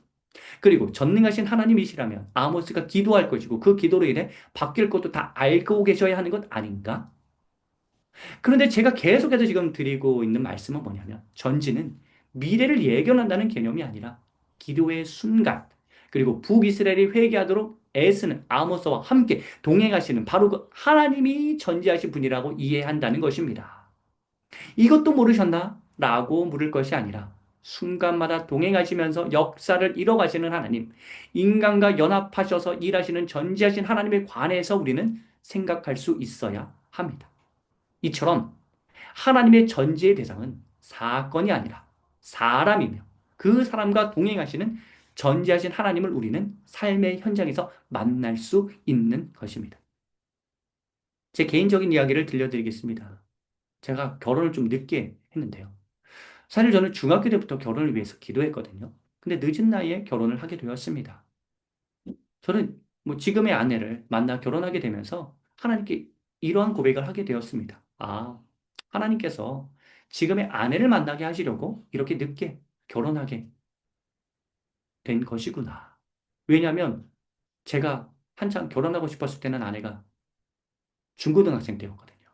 그리고 전능하신 하나님이시라면 아모스가 기도할 것이고 그 기도로 인해 바뀔 것도 다 알고 계셔야 하는 것 아닌가? 그런데 제가 계속해서 지금 드리고 있는 말씀은 뭐냐면 전지는 미래를 예견한다는 개념이 아니라 기도의 순간 그리고 북이스라엘이 회개하도록 애쓰는 아모스와 함께 동행하시는 바로 그 하나님이 전지하신 분이라고 이해한다는 것입니다. 이것도 모르셨나? 라고 물을 것이 아니라 순간마다 동행하시면서 역사를 이뤄가시는 하나님, 인간과 연합하셔서 일하시는 전지하신 하나님에 관해서 우리는 생각할 수 있어야 합니다. 이처럼 하나님의 전지의 대상은 사건이 아니라 사람이며 그 사람과 동행하시는 전지하신 하나님을 우리는 삶의 현장에서 만날 수 있는 것입니다. 제 개인적인 이야기를 들려드리겠습니다. 제가 결혼을 좀 늦게 했는데요. 사실 저는 중학교 때부터 결혼을 위해서 기도했거든요. 근데 늦은 나이에 결혼을 하게 되었습니다. 저는 뭐 지금의 아내를 만나 결혼하게 되면서 하나님께 이러한 고백을 하게 되었습니다. 아, 하나님께서 지금의 아내를 만나게 하시려고 이렇게 늦게 결혼하게 된 것이구나. 왜냐하면 제가 한창 결혼하고 싶었을 때는 아내가 중고등학생 때였거든요.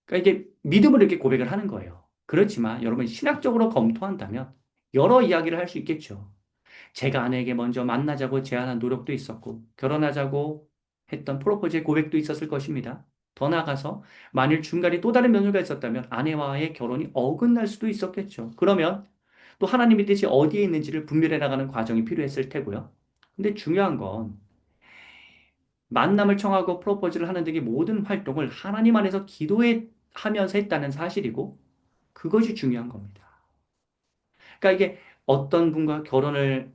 그러니까 이게 믿음으로 이렇게 고백을 하는 거예요. 그렇지만 여러분 신학적으로 검토한다면 여러 이야기를 할 수 있겠죠. 제가 아내에게 먼저 만나자고 제안한 노력도 있었고, 결혼하자고 했던 프로포즈의 고백도 있었을 것입니다. 더 나아가서, 만일 중간에 또 다른 변수가 있었다면 아내와의 결혼이 어긋날 수도 있었겠죠. 그러면 또 하나님의 뜻이 어디에 있는지를 분별해 나가는 과정이 필요했을 테고요. 근데 중요한 건, 만남을 청하고 프로포즈를 하는 등의 모든 활동을 하나님 안에서 기도해 하면서 했다는 사실이고, 그것이 중요한 겁니다. 그러니까 이게 어떤 분과 결혼을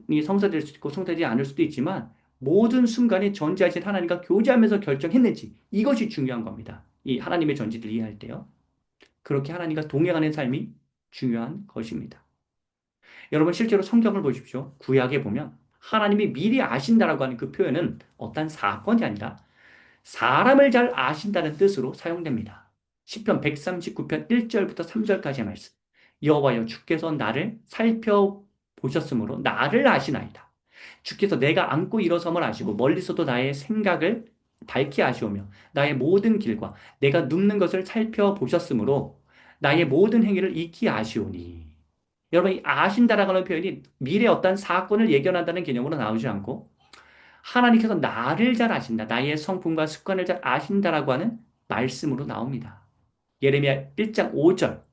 이 성사될 수 있고 성사되지 않을 수도 있지만 모든 순간에 전지하신 하나님과 교제하면서 결정했는지 이것이 중요한 겁니다. 이 하나님의 전지를 이해할 때요. 그렇게 하나님과 동행하는 삶이 중요한 것입니다. 여러분 실제로 성경을 보십시오. 구약에 보면 하나님이 미리 아신다라고 하는 그 표현은 어떤 사건이 아니라 사람을 잘 아신다는 뜻으로 사용됩니다. 시편 139편 1절부터 3절까지의 말씀. 여호와여 주께서 나를 살펴보셨으므로 나를 아시나이다. 주께서 내가 앉고 일어섬을 아시고 멀리서도 나의 생각을 밝히 아시오며 나의 모든 길과 내가 눕는 것을 살펴보셨으므로 나의 모든 행위를 익히 아시오니. 여러분 이 아신다라고 하는 표현이 미래 어떤 사건을 예견한다는 개념으로 나오지 않고 하나님께서 나를 잘 아신다. 나의 성품과 습관을 잘 아신다라고 하는 말씀으로 나옵니다. 예레미야 1장 5절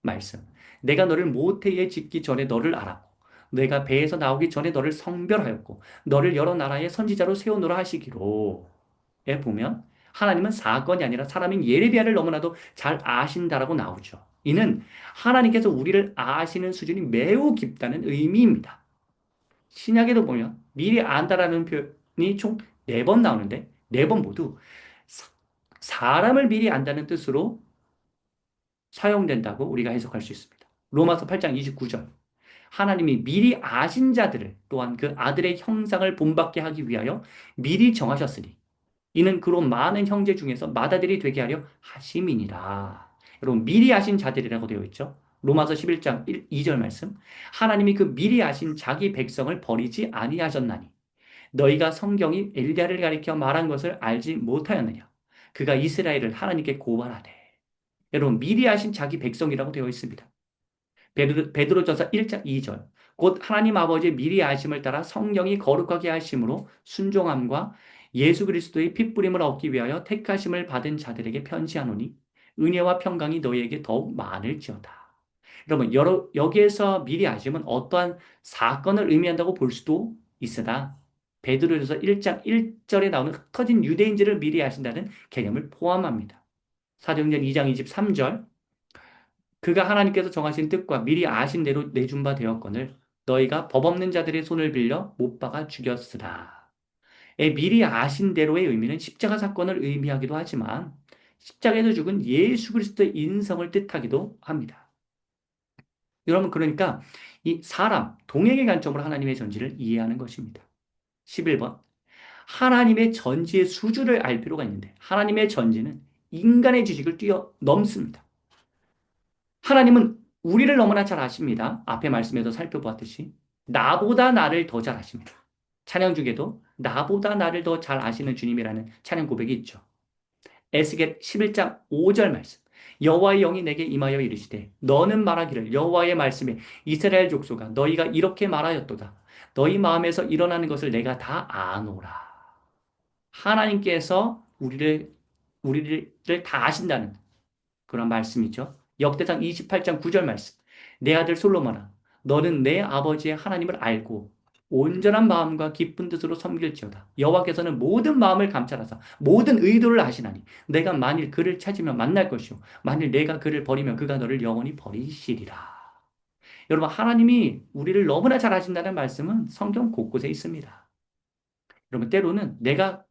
말씀. 내가 너를 모태에 짓기 전에 너를 알았고 내가 배에서 나오기 전에 너를 성별하였고 너를 여러 나라의 선지자로 세우노라 하시기로. 에 보면 하나님은 사건이 아니라 사람인 예레미야를 너무나도 잘 아신다라고 나오죠. 이는 하나님께서 우리를 아시는 수준이 매우 깊다는 의미입니다. 신약에도 보면 미리 안다라는 표현이 총 4번 나오는데 4번 모두 사람을 미리 안다는 뜻으로 사용된다고 우리가 해석할 수 있습니다. 로마서 8장 29절. 하나님이 미리 아신 자들을 또한 그 아들의 형상을 본받게 하기 위하여 미리 정하셨으니 이는 그로 많은 형제 중에서 맏아들이 되게 하려 하심이니라. 여러분 미리 아신 자들이라고 되어 있죠. 로마서 11장 2절 말씀. 하나님이 그 미리 아신 자기 백성을 버리지 아니하셨나니 너희가 성경이 엘리야를 가리켜 말한 것을 알지 못하였느냐. 그가 이스라엘을 하나님께 고발하되. 여러분 미리 아신 자기 백성이라고 되어 있습니다. 베드로전서 1장 2절. 곧 하나님 아버지의 미리 아심을 따라 성령이 거룩하게 하심으로 순종함과 예수 그리스도의 핏부림을 얻기 위하여 택하심을 받은 자들에게 편지하노니 은혜와 평강이 너희에게 더욱 많을지어다. 여러분 여기에서 미리 아심은 어떠한 사건을 의미한다고 볼 수도 있으나 베드로전서 1장 1절에 나오는 흩어진 유대인들을 미리 아신다는 개념을 포함합니다. 사도행전 2장 23절. 그가 하나님께서 정하신 뜻과 미리 아신 대로 내준 바 되었거늘 너희가 법 없는 자들의 손을 빌려 못 박아 죽였으라. 미리 아신 대로의 의미는 십자가 사건을 의미하기도 하지만 십자가에서 죽은 예수 그리스도의 인성을 뜻하기도 합니다. 여러분 그러니까 이 사람, 동행의 관점으로 하나님의 전지를 이해하는 것입니다. 11번. 하나님의 전지의 수준을 알 필요가 있는데 하나님의 전지는 인간의 지식을 뛰어넘습니다. 하나님은 우리를 너무나 잘 아십니다. 앞에 말씀에서 살펴보았듯이 나보다 나를 더 잘 아십니다. 찬양 중에도 나보다 나를 더 잘 아시는 주님이라는 찬양 고백이 있죠. 에스겔 11장 5절 말씀. 여호와의 영이 내게 임하여 이르시되 너는 말하기를 여호와의 말씀에 이스라엘 족속아 너희가 이렇게 말하였도다. 너희 마음에서 일어나는 것을 내가 다 아노라. 하나님께서 우리를 다 아신다는 그런 말씀이죠. 역대상 28장 9절 말씀. 내 아들 솔로몬아, 너는 내 아버지의 하나님을 알고 온전한 마음과 기쁜 뜻으로 섬길지어다. 여호와께서는 모든 마음을 감찰하사 모든 의도를 아시나니 내가 만일 그를 찾으면 만날 것이요 만일 내가 그를 버리면 그가 너를 영원히 버리시리라. 여러분, 하나님이 우리를 너무나 잘 아신다는 말씀은 성경 곳곳에 있습니다. 여러분, 때로는 내가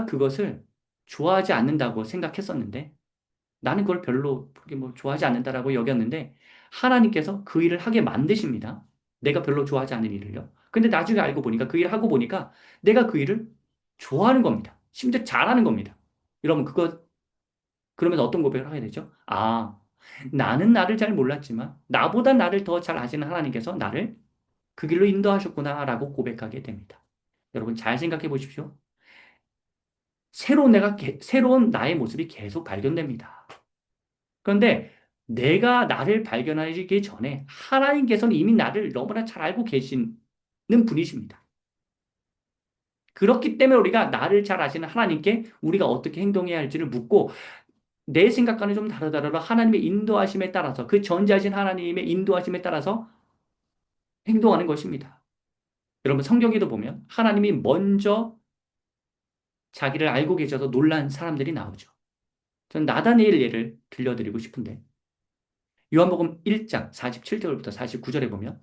그것을 좋아하지 않는다고 생각했었는데 나는 그걸 별로 그렇게 뭐 좋아하지 않는다라고 여겼는데 하나님께서 그 일을 하게 만드십니다. 내가 별로 좋아하지 않는 일을요. 근데 나중에 알고 보니까 그 일을 하고 보니까 내가 그 일을 좋아하는 겁니다. 심지어 잘하는 겁니다. 여러분 그러면 어떤 고백을 하게 되죠? 아, 나는 나를 잘 몰랐지만 나보다 나를 더 잘 아시는 하나님께서 나를 그 길로 인도하셨구나라고 고백하게 됩니다. 여러분 잘 생각해 보십시오. 새로운 나의 모습이 계속 발견됩니다. 그런데 내가 나를 발견하기 전에 하나님께서는 이미 나를 너무나 잘 알고 계시는 분이십니다. 그렇기 때문에 우리가 나를 잘 아시는 하나님께 우리가 어떻게 행동해야 할지를 묻고 내 생각과는 좀 다르더라도 하나님의 인도하심에 따라서 그 전지하신 하나님의 인도하심에 따라서 행동하는 것입니다. 여러분 성경에도 보면 하나님이 먼저 자기를 알고 계셔서 놀란 사람들이 나오죠. 전 나다니엘 예를 들려드리고 싶은데 요한복음 1장 47절부터 49절에 보면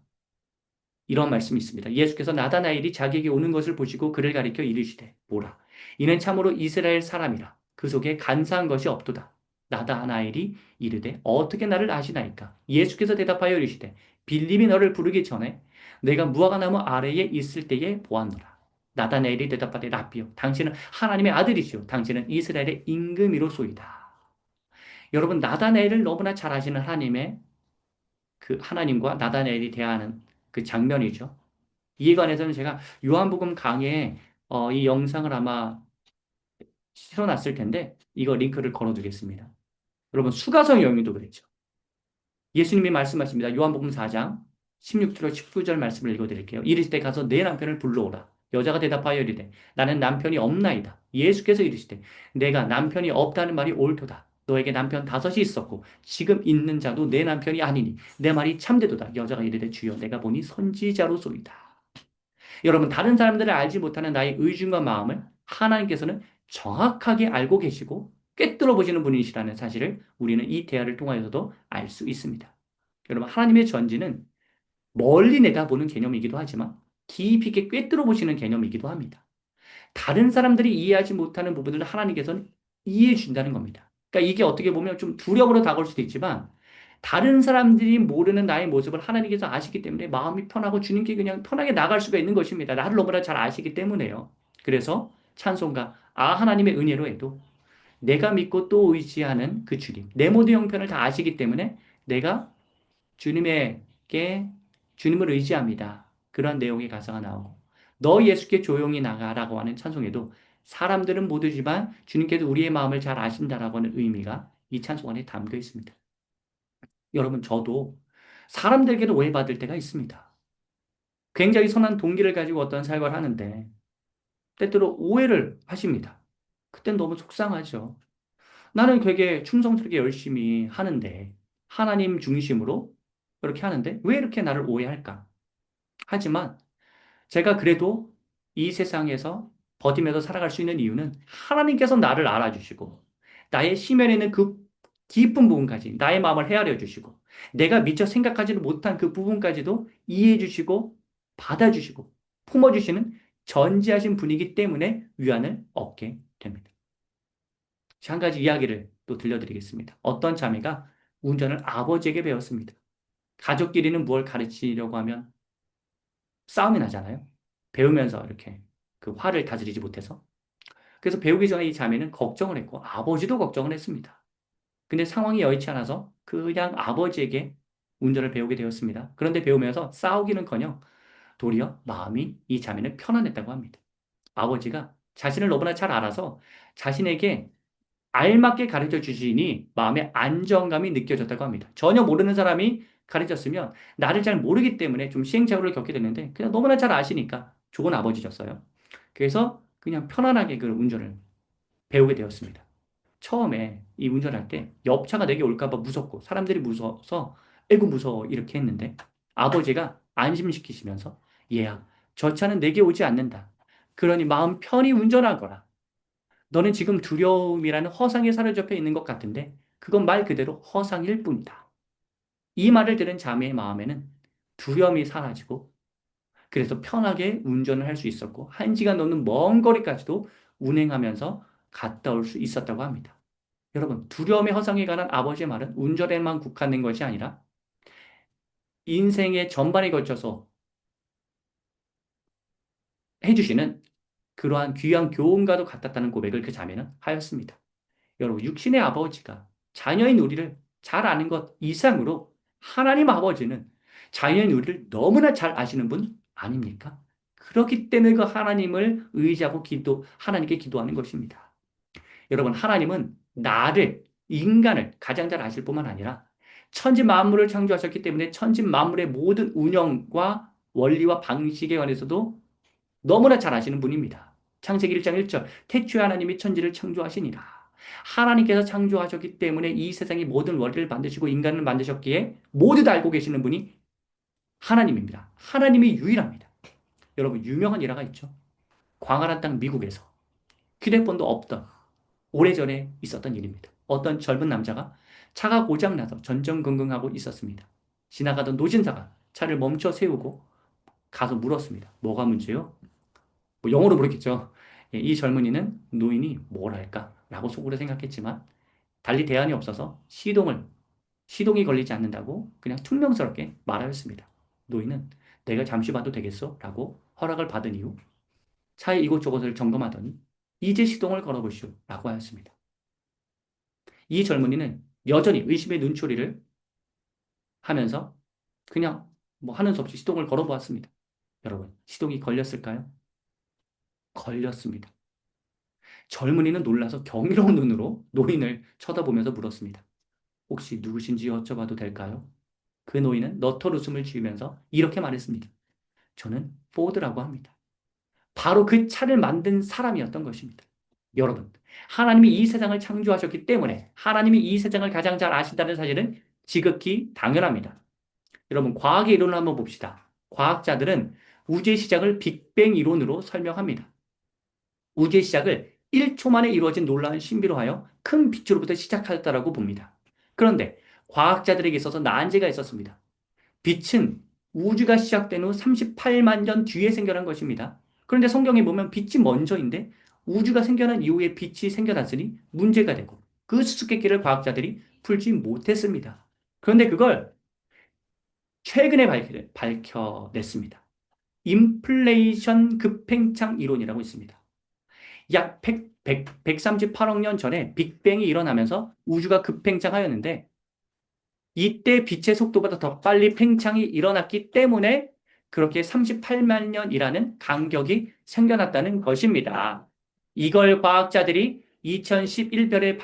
이런 말씀이 있습니다. 예수께서 나다나엘이 자기에게 오는 것을 보시고 그를 가리켜 이르시되 보라 이는 참으로 이스라엘 사람이라 그 속에 간사한 것이 없도다. 나다나엘이 이르되 어떻게 나를 아시나이까? 예수께서 대답하여 이르시되 빌립이 너를 부르기 전에 내가 무화과나무 아래에 있을 때에 보았노라. 나다나엘이 대답하되 라삐요 당신은 하나님의 아들이시오 당신은 이스라엘의 임금이로소이다. 여러분 나다나엘을 너무나 잘 아시는 하나님의 그 하나님과 나다나엘이 대화하는 그 장면이죠. 이에 관해서는 제가 요한복음 강의에 이 영상을 아마 실어놨을 텐데 이거 링크를 걸어두겠습니다. 여러분 수가성 여인도 그랬죠. 예수님이 말씀하십니다. 요한복음 4장 16절 19절 말씀을 읽어드릴게요. 이르시되 가서 내 남편을 불러오라. 여자가 대답하여 이르되 나는 남편이 없나이다. 예수께서 이르시되 내가 남편이 없다는 말이 옳도다. 너에게 남편 다섯이 있었고 지금 있는 자도 내 남편이 아니니 내 말이 참되도다. 여자가 이르되 주여 내가 보니 선지자로소이다. 여러분 다른 사람들을 알지 못하는 나의 의중과 마음을 하나님께서는 정확하게 알고 계시고 꿰뚫어 보시는 분이시라는 사실을 우리는 이 대화를 통하여서도 알 수 있습니다. 여러분 하나님의 전지는 멀리 내다보는 개념이기도 하지만 깊이 있게 꿰뚫어 보시는 개념이기도 합니다. 다른 사람들이 이해하지 못하는 부분을 하나님께서는 이해해 준다는 겁니다. 그러니까 이게 어떻게 보면 좀 두려움으로 다가올 수도 있지만 다른 사람들이 모르는 나의 모습을 하나님께서 아시기 때문에 마음이 편하고 주님께 그냥 편하게 나갈 수가 있는 것입니다. 나를 너무나 잘 아시기 때문에요. 그래서 찬송가 하나님의 은혜로 해도 내가 믿고 또 의지하는 그 주님 내 모든 형편을 다 아시기 때문에 내가 주님에게 주님을 의지합니다. 그런 내용의 가사가 나오고 너 예수께 조용히 나가라고 하는 찬송에도 사람들은 모르지만 주님께서 우리의 마음을 잘 아신다라고 하는 의미가 이 찬송 안에 담겨 있습니다. 여러분 저도 사람들에게도 오해받을 때가 있습니다. 굉장히 선한 동기를 가지고 어떤 사역을 하는데 때때로 오해를 하십니다. 그땐 너무 속상하죠. 나는 되게 충성스럽게 열심히 하는데 하나님 중심으로 그렇게 하는데 왜 이렇게 나를 오해할까? 하지만 제가 그래도 이 세상에서 버티면서 살아갈 수 있는 이유는 하나님께서 나를 알아주시고 나의 심연에 있는 그 깊은 부분까지 나의 마음을 헤아려 주시고 내가 미처 생각하지도 못한 그 부분까지도 이해해 주시고 받아주시고 품어주시는 전지하신 분이기 때문에 위안을 얻게 됩니다. 한 가지 이야기를 또 들려드리겠습니다. 어떤 자매가 운전을 아버지에게 배웠습니다. 가족끼리는 무엇을 가르치려고 하면 싸움이 나잖아요. 배우면서 이렇게 그 화를 다스리지 못해서. 그래서 배우기 전에 이 자매는 걱정을 했고 아버지도 걱정을 했습니다. 근데 상황이 여의치 않아서 그냥 아버지에게 운전을 배우게 되었습니다. 그런데 배우면서 싸우기는커녕 도리어 마음이 이 자매는 편안했다고 합니다. 아버지가 자신을 너무나 잘 알아서 자신에게 알맞게 가르쳐 주시니 마음의 안정감이 느껴졌다고 합니다. 전혀 모르는 사람이 가르쳤으면 나를 잘 모르기 때문에 좀 시행착오를 겪게 됐는데 그냥 너무나 잘 아시니까 좋은 아버지셨어요. 그래서 그냥 편안하게 그 운전을 배우게 되었습니다. 처음에 이 운전할 때 옆차가 내게 올까 봐 무섭고 사람들이 무서워서 에구 무서워 이렇게 했는데 아버지가 안심시키시면서 얘야 저 차는 내게 오지 않는다. 그러니 마음 편히 운전하거라. 너는 지금 두려움이라는 허상에 사로잡혀 있는 것 같은데 그건 말 그대로 허상일 뿐이다. 이 말을 들은 자매의 마음에는 두려움이 사라지고 그래서 편하게 운전을 할 수 있었고 1시간 넘는 먼 거리까지도 운행하면서 갔다 올 수 있었다고 합니다. 여러분, 두려움의 허상에 관한 아버지의 말은 운전에만 국한된 것이 아니라 인생의 전반에 걸쳐서 해주시는 그러한 귀한 교훈과도 같았다는 고백을 그 자매는 하였습니다. 여러분, 육신의 아버지가 자녀인 우리를 잘 아는 것 이상으로 하나님 아버지는 자녀인 우리를 너무나 잘 아시는 분 아닙니까? 그렇기 때문에 그 하나님을 의지하고 하나님께 기도하는 것입니다. 여러분, 하나님은 인간을 가장 잘 아실 뿐만 아니라 천지 만물을 창조하셨기 때문에 천지 만물의 모든 운영과 원리와 방식에 관해서도 너무나 잘 아시는 분입니다. 창세기 1장 1절 태초에 하나님이 천지를 창조하시니라. 하나님께서 창조하셨기 때문에 이 세상의 모든 원리를 만드시고 인간을 만드셨기에 모두 다 알고 계시는 분이 하나님입니다. 하나님이 유일합니다. 여러분 유명한 일화가 있죠. 광활한 땅 미국에서 휴대폰도 없던 오래전에 있었던 일입니다. 어떤 젊은 남자가 차가 고장나서 전전긍긍하고 있었습니다. 지나가던 노진사가 차를 멈춰 세우고 가서 물었습니다. 뭐가 문제요? 뭐 영어로 물었겠죠. 예, 이 젊은이는 노인이 뭘 할까? 라고 속으로 생각했지만 달리 대안이 없어서 시동이 걸리지 않는다고 그냥 퉁명스럽게 말하였습니다. 노인은 내가 잠시 봐도 되겠어? 라고 허락을 받은 이후 차의 이곳저곳을 점검하더니 이제 시동을 걸어보시오 라고 하였습니다. 이 젊은이는 여전히 의심의 눈초리를 하면서 그냥 뭐 하는 수 없이 시동을 걸어보았습니다. 여러분, 시동이 걸렸을까요? 걸렸습니다. 젊은이는 놀라서 경이로운 눈으로 노인을 쳐다보면서 물었습니다. 혹시 누구신지 여쭤봐도 될까요? 그 노인은 너털 웃음을 지으면서 이렇게 말했습니다. 저는 포드라고 합니다. 바로 그 차를 만든 사람이었던 것입니다. 여러분, 하나님이 이 세상을 창조하셨기 때문에 하나님이 이 세상을 가장 잘 아신다는 사실은 지극히 당연합니다. 여러분, 과학의 이론을 한번 봅시다. 과학자들은 우주의 시작을 빅뱅 이론으로 설명합니다. 우주의 시작을 1초 만에 이루어진 놀라운 신비로 하여 큰 빛으로부터 시작하였다라고 봅니다. 그런데 과학자들에게 있어서 난제가 있었습니다. 빛은 우주가 시작된 후 38만 년 뒤에 생겨난 것입니다. 그런데 성경에 보면 빛이 먼저인데 우주가 생겨난 이후에 빛이 생겨났으니 문제가 되고 그 수수께끼를 과학자들이 풀지 못했습니다. 그런데 그걸 최근에 밝혀냈습니다. 인플레이션 급팽창 이론이라고 있습니다. 약 138억 년 전에 빅뱅이 일어나면서 우주가 급팽창하였는데 이때 빛의 속도보다 더 빨리 팽창이 일어났기 때문에 그렇게 38만 년이라는 간격이 생겨났다는 것입니다. 이걸 과학자들이 2011년에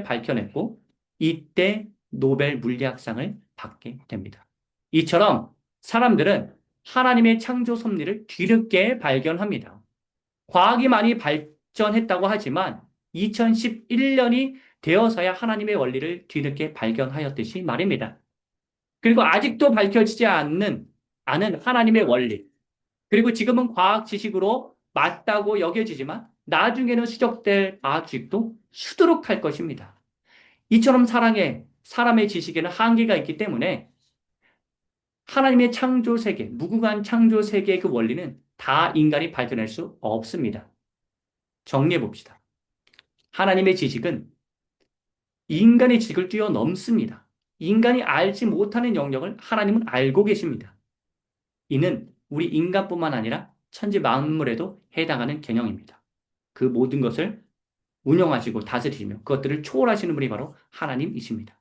밝혀냈고 이때 노벨 물리학상을 받게 됩니다. 이처럼 사람들은 하나님의 창조 섭리를 뒤늦게 발견합니다. 과학이 많이 발전했다고 하지만 2011년이 되어서야 하나님의 원리를 뒤늦게 발견하였듯이 말입니다. 그리고 아직도 밝혀지지 않은 하나님의 원리. 그리고 지금은 과학 지식으로 맞다고 여겨지지만 나중에는 수적될 과학 지식도 수두룩할 것입니다. 이처럼 사람의 지식에는 한계가 있기 때문에 하나님의 창조 세계, 무궁한 창조 세계의 그 원리는 다 인간이 발견할 수 없습니다. 정리해 봅시다. 하나님의 지식은 인간의 지식을 뛰어넘습니다. 인간이 알지 못하는 영역을 하나님은 알고 계십니다. 이는 우리 인간뿐만 아니라 천지 만물에도 해당하는 개념입니다. 그 모든 것을 운영하시고 다스리시며 그것들을 초월하시는 분이 바로 하나님이십니다.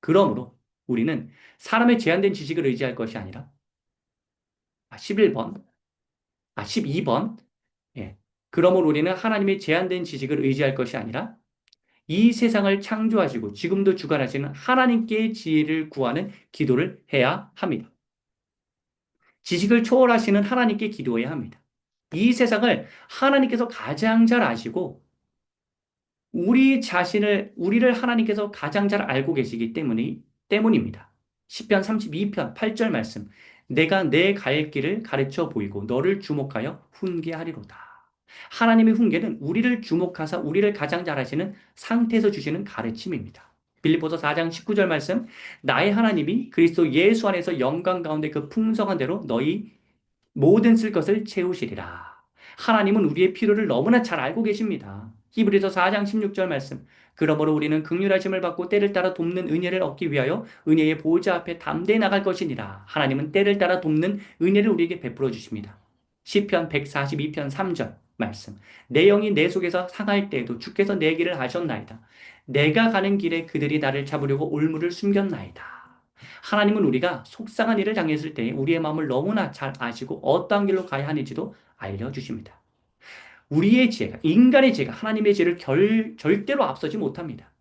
그러므로 우리는 사람의 제한된 지식을 의지할 것이 아니라 11번, 12번 예. 그러므로 우리는 하나님의 제한된 지식을 의지할 것이 아니라 이 세상을 창조하시고 지금도 주관하시는 하나님께 지혜를 구하는 기도를 해야 합니다. 지식을 초월하시는 하나님께 기도해야 합니다. 이 세상을 하나님께서 가장 잘 아시고 우리를 하나님께서 가장 잘 알고 계시기 때문입니다. 시편 32편 8절 말씀. 내가 내 갈 길을 가르쳐 보이고 너를 주목하여 훈계하리로다. 하나님의 훈계는 우리를 주목하사 우리를 가장 잘 아시는 상태에서 주시는 가르침입니다. 빌립보서 4장 19절 말씀. 나의 하나님이 그리스도 예수 안에서 영광 가운데 그 풍성한 대로 너희 모든 쓸 것을 채우시리라. 하나님은 우리의 필요를 너무나 잘 알고 계십니다. 히브리서 4장 16절 말씀. 그러므로 우리는 긍휼하심을 받고 때를 따라 돕는 은혜를 얻기 위하여 은혜의 보좌 앞에 담대히 나갈 것이니라. 하나님은 때를 따라 돕는 은혜를 우리에게 베풀어 주십니다. 시편 142편 3절 말씀. 내 영이 내 속에서 상할 때에도 주께서 내 길을 하셨나이다. 내가 가는 길에 그들이 나를 잡으려고 올무를 숨겼나이다. 하나님은 우리가 속상한 일을 당했을 때 우리의 마음을 너무나 잘 아시고 어떠한 길로 가야 하는지도 알려주십니다. 우리의 지혜가, 인간의 지혜가 하나님의 지혜를 절대로 앞서지 못합니다.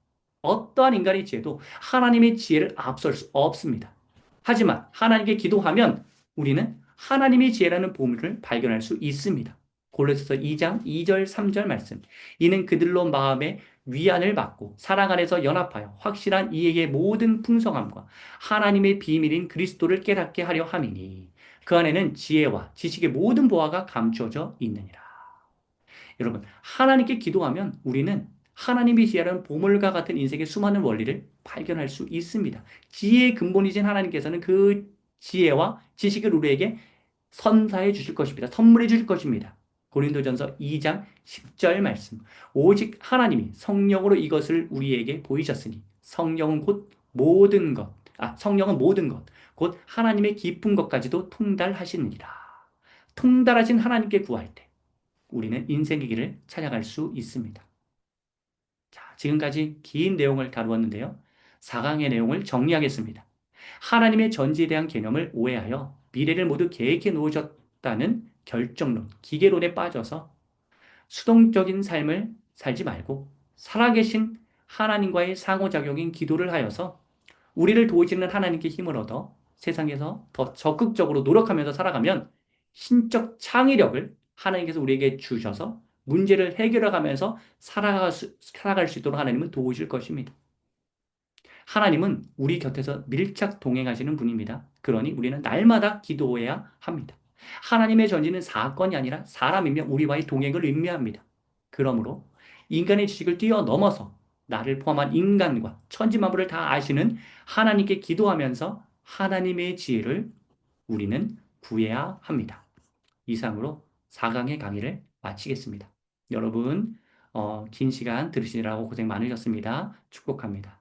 어떠한 인간의 지혜도 하나님의 지혜를 앞설 수 없습니다. 하지만 하나님께 기도하면 우리는 하나님의 지혜라는 보물을 발견할 수 있습니다. 골로새서 2장 2절 3절 말씀. 이는 그들로 마음에 위안을 받고 사랑 안에서 연합하여 확실한 이에게 모든 풍성함과 하나님의 비밀인 그리스도를 깨닫게 하려 함이니 그 안에는 지혜와 지식의 모든 보화가 감추어져 있느니라. 여러분, 하나님께 기도하면 우리는 하나님의 지혜라는 보물과 같은 인생의 수많은 원리를 발견할 수 있습니다. 지혜의 근본이신 하나님께서는 그 지혜와 지식을 우리에게 선사해 주실 것입니다. 선물해 주실 것입니다. 고린도전서 2장 10절 말씀. 오직 하나님이 성령으로 이것을 우리에게 보이셨으니 성령은 모든 것, 곧 하나님의 깊은 것까지도 통달하시느니라. 통달하신 하나님께 구할 때 우리는 인생의 길을 찾아갈 수 있습니다. 자, 지금까지 긴 내용을 다루었는데요. 4강의 내용을 정리하겠습니다. 하나님의 전지에 대한 개념을 오해하여 미래를 모두 계획해 놓으셨다는 결정론, 기계론에 빠져서 수동적인 삶을 살지 말고 살아계신 하나님과의 상호작용인 기도를 하여서 우리를 도우시는 하나님께 힘을 얻어 세상에서 더 적극적으로 노력하면서 살아가면 신적 창의력을 하나님께서 우리에게 주셔서 문제를 해결해 가면서 살아갈 수 있도록 하나님은 도우실 것입니다. 하나님은 우리 곁에서 밀착 동행하시는 분입니다. 그러니 우리는 날마다 기도해야 합니다. 하나님의 전지는 사건이 아니라 사람이며 우리와의 동행을 의미합니다. 그러므로 인간의 지식을 뛰어넘어서 나를 포함한 인간과 천지만물을 다 아시는 하나님께 기도하면서 하나님의 지혜를 우리는 구해야 합니다. 이상으로 4강의 강의를 마치겠습니다. 여러분, 긴 시간 들으시느라고 고생 많으셨습니다. 축복합니다.